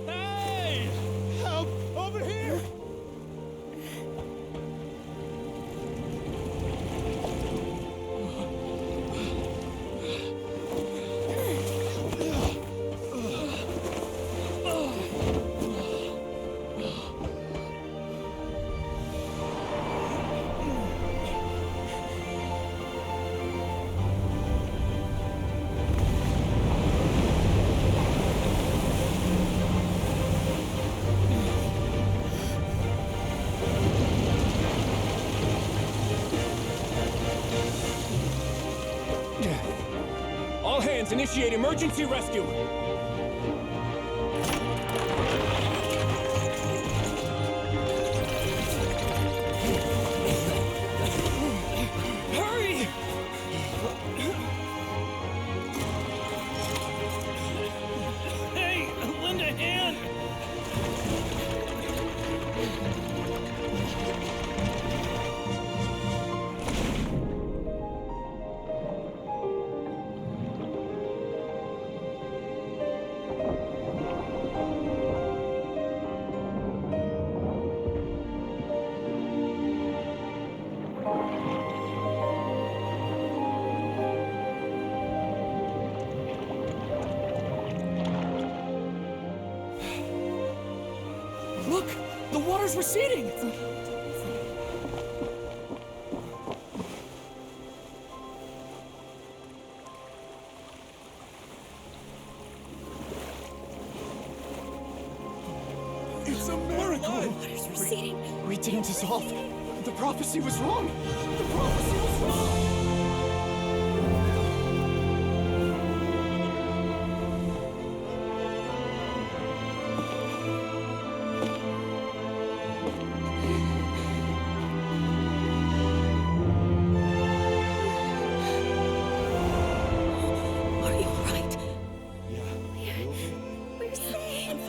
S21: Hey! Help! Over here! All hands, initiate emergency rescue! Hurry! Hey, lend a hand! water's receding!
S19: It's a miracle!
S21: Water's receding.
S9: We didn't dissolve. The prophecy was wrong. The prophecy was wrong.
S8: We're saved!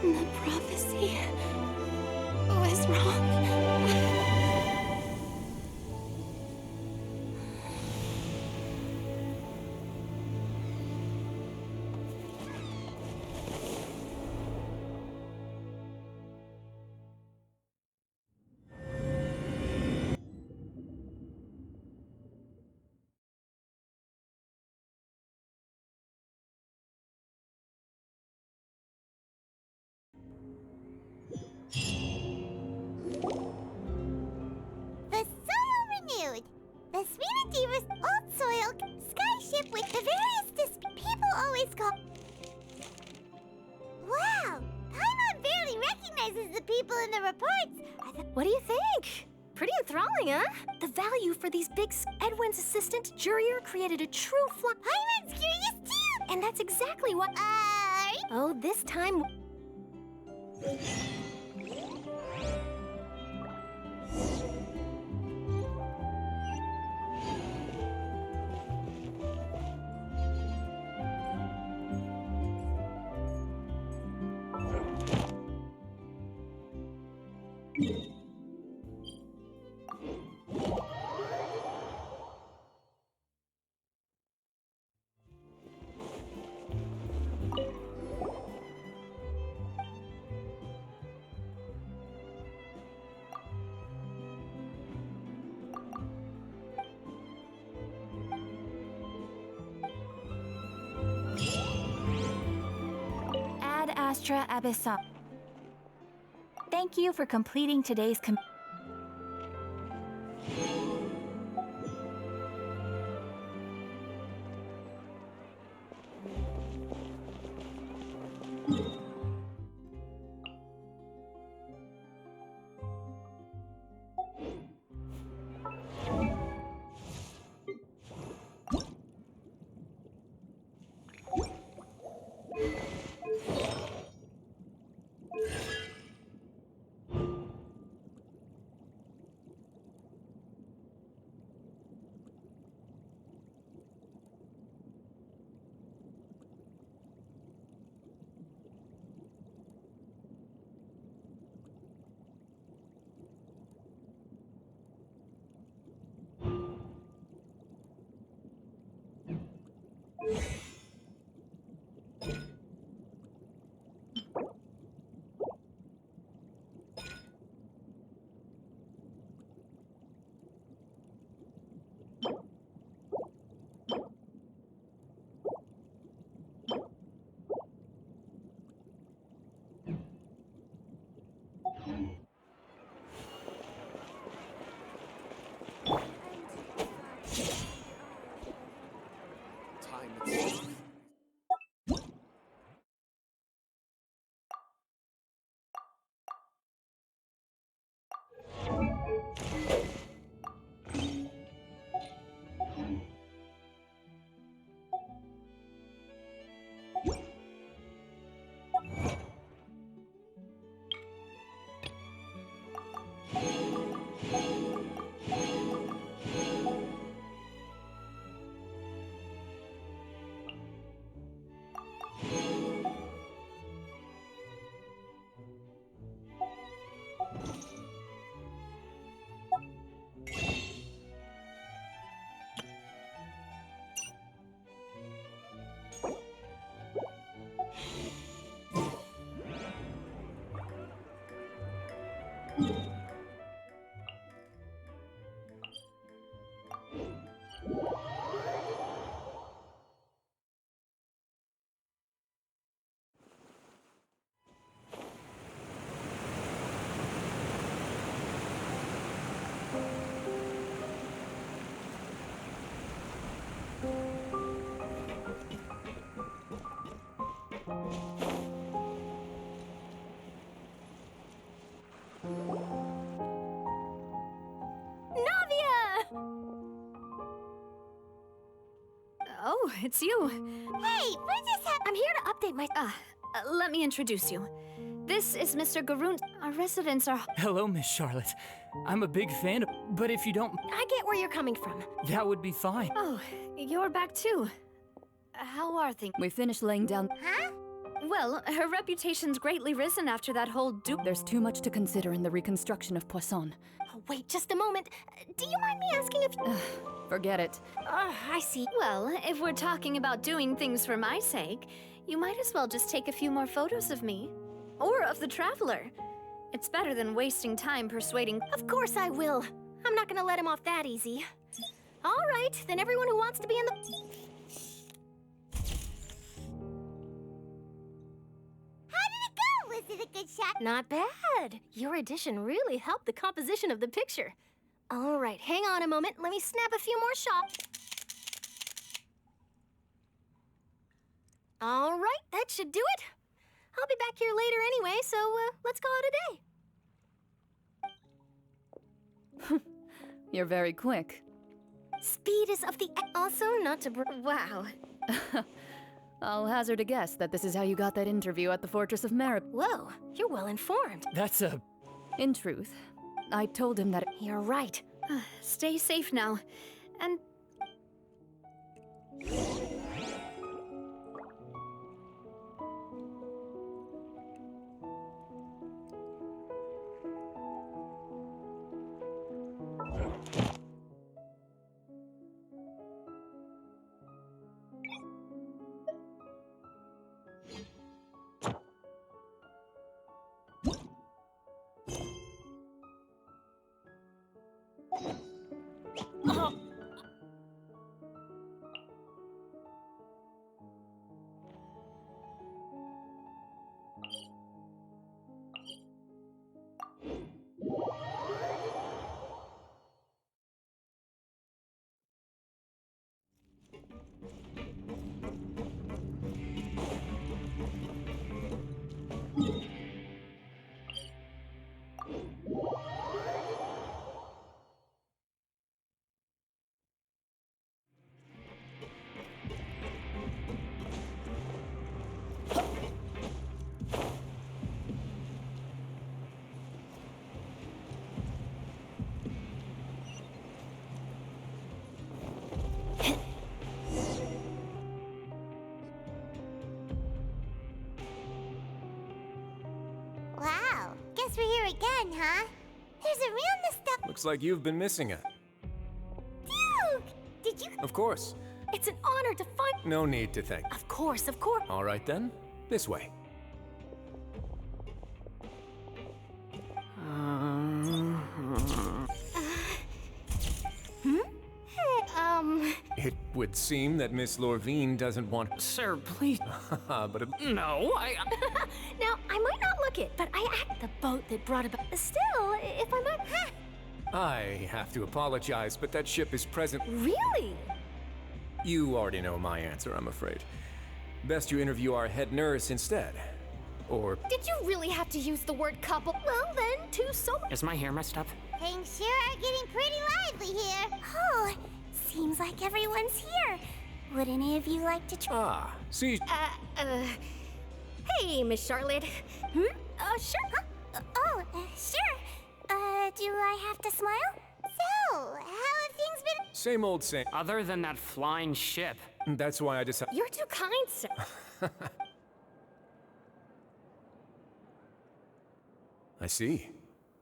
S8: The prophecy was wrong.
S5: The soil renewed. The Sweetadiva's old soil skyship with the various people always call. Wow! Paimon barely recognizes the people in the reports.
S8: What do you think? Pretty enthralling, huh? The value for these big Edwin's assistant, Jurier, created a true
S5: Paimon's curious too!
S8: And that's exactly what. Oh, this time. Ad Astra Abyssa. Thank you for completing today's
S1: Oh, it's you.
S5: Hey, what just happened?
S8: I'm here to update my...
S1: Let me introduce you. This is Mr. Garoon. Our residents are...
S9: Hello, Miss Charlotte. I'm a big fan of... But if you don't...
S8: I get where you're coming from.
S9: That would be fine.
S1: Oh, you're back too. How are things?
S7: We finished laying down...
S5: Huh?
S1: Well, her reputation's greatly risen after that whole
S7: There's too much to consider in the reconstruction of Poisson.
S8: Oh, wait, just a moment. Do you mind me asking if...
S7: Forget it.
S8: I see.
S1: Well, if we're talking about doing things for my sake, you might as well just take a few more photos of me. Or of the Traveler. It's better than wasting time persuading...
S8: Of course I will. I'm not gonna let him off that easy. All right, then everyone who wants to be in the...
S5: How did it go? Was it a good shot?
S8: Not bad. Your addition really helped the composition of the picture. All right, hang on a moment. Let me snap a few more shots. All right, that should do it. I'll be back here later anyway, so let's call it a day.
S7: You're very quick.
S8: Speed is of the... Also, not to...
S1: Wow.
S7: I'll hazard a guess that this is how you got that interview at the Fortress of Marib.
S8: Whoa, you're well informed.
S9: That's a...
S7: In truth, I told him that...
S8: You're right.
S1: Stay safe now. And...
S5: Wow, guess we're here again, huh? There's a real nostalgia.
S6: Looks like you've been missing it.
S5: Duke! Did you...
S6: Of course.
S8: It's an honor to find...
S6: No need to thank.
S8: Of course, of course.
S6: All right then, this way. It would seem that Miss Lorvine doesn't want...
S9: Sir, please...
S6: but...
S9: No, I...
S8: Now, I might not look it, but I act the boat that brought about... Still, if I might...
S6: I have to apologize, but that ship is present...
S8: Really?
S6: You already know my answer, I'm afraid. Best you interview our head nurse instead. Or...
S8: Did you really have to use the word couple? Well, then, two so...
S9: Is my hair messed up?
S5: Things sure are getting pretty lively here. Oh, seems like everyone's here. Would any of you like to try?
S6: Ah, see...
S8: Hey, Miss Charlotte.
S5: Sure. Sure. Do I have to smile? So, how have things been?
S6: Same old same.
S9: Other than that flying ship.
S6: That's why I decided...
S8: You're too kind, sir.
S6: I see.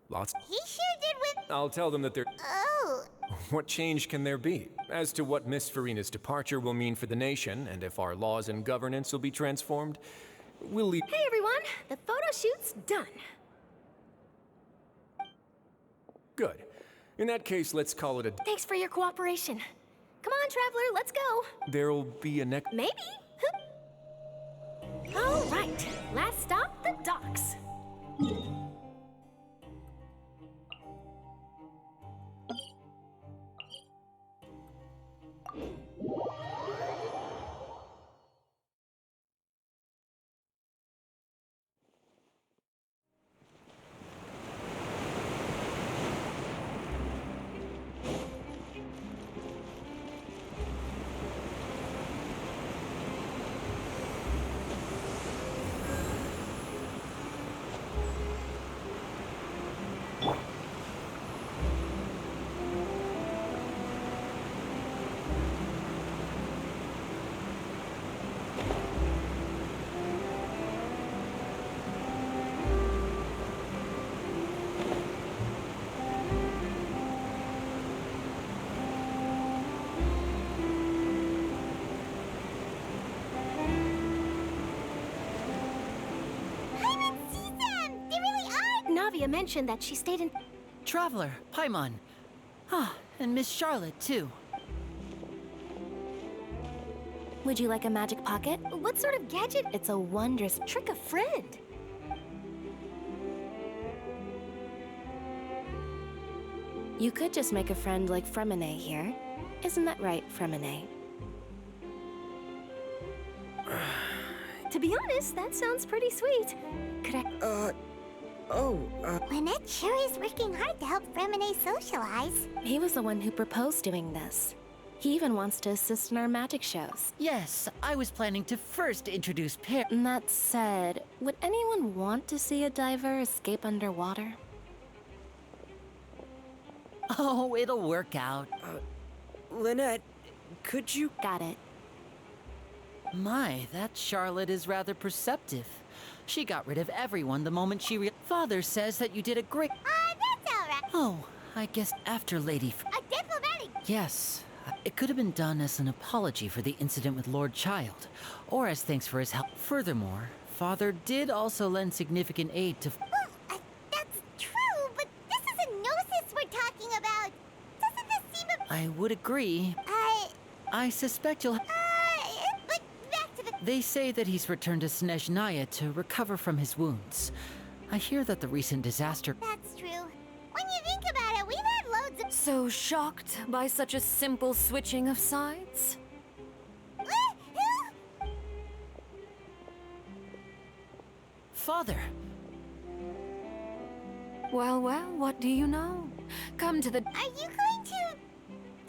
S6: Lots...
S5: He sure did with...
S6: I'll tell them that they're...
S5: Oh.
S6: What change can there be? As to what Miss Farina's departure will mean for the nation, and if our laws and governance will be transformed, we'll leave...
S8: Hey, everyone. The photo shoot's done.
S6: Good. In that case, let's call it a...
S8: Thanks for your cooperation. Come on, Traveler, let's go.
S6: There'll be a next...
S8: Maybe. All right. Last stop, the docks. Arya mentioned that she stayed in...
S3: Traveler, Paimon. Ah, and Miss Charlotte, too.
S4: Would you like a magic pocket?
S8: What sort of gadget?
S4: It's a wondrous
S8: Trick a friend.
S4: You could just make a friend like Fremine here. Isn't that right, Fremine?
S8: To be honest, that sounds pretty sweet. Could I...
S5: Lynette sure is working hard to help Fremine socialize.
S4: He was the one who proposed doing this. He even wants to assist in our magic shows.
S3: Yes, I was planning to first introduce
S4: And that said, would anyone want to see a diver escape underwater?
S3: Oh, it'll work out.
S15: Lynette, could you...
S4: Got it.
S3: My, that Charlotte is rather perceptive. She got rid of everyone the moment she Father says that you did a great...
S5: That's alright.
S3: Oh, I guess after Lady
S5: A diplomatic...
S3: Yes. It could have been done as an apology for the incident with Lord Child, or as thanks for his help. Furthermore, Father did also lend significant aid to...
S5: That's true, but this is a gnosis we're talking about. Doesn't this seem a...
S3: I would agree. I suspect you'll...
S5: But back to the...
S3: They say that he's returned to Snezhnaya to recover from his wounds. I hear that the recent disaster...
S5: That's true. When you think about it, we've had loads of...
S11: So shocked by such a simple switching of sides?
S3: Father!
S11: Well, what do you know? Come to the...
S5: Are you going to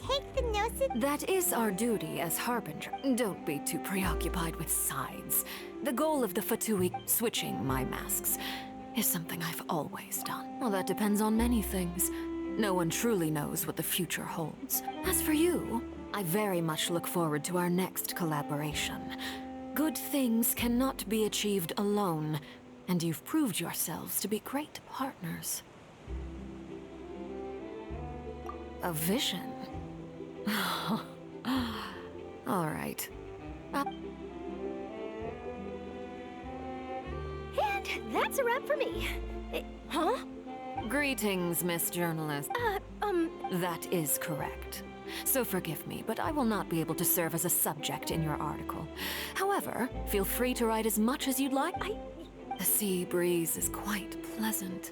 S5: take the gnosis?
S11: That is our duty as Harbinger. Don't be too preoccupied with sides. The goal of the Fatui, switching my masks, is something I've always done. Well, that depends on many things. No one truly knows what the future holds. As for you, I very much look forward to our next collaboration. Good things cannot be achieved alone, and you've proved yourselves to be great partners. A vision? All right.
S8: And that's a wrap for me.
S11: Huh? Greetings, Miss Journalist. That is correct. So forgive me, but I will not be able to serve as a subject in your article. However, feel free to write as much as you'd like. The sea breeze is quite pleasant.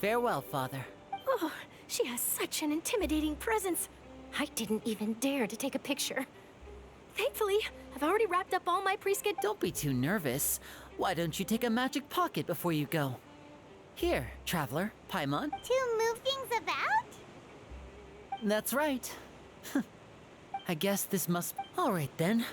S3: Farewell, Father.
S8: Oh, she has such an intimidating presence. I didn't even dare to take a picture. Thankfully, I've already wrapped up all my pre-skid...
S3: Don't be too nervous. Why don't you take a magic pocket before you go? Here, Traveler, Paimon.
S5: To move things about?
S3: That's right. I guess this must... All right, then.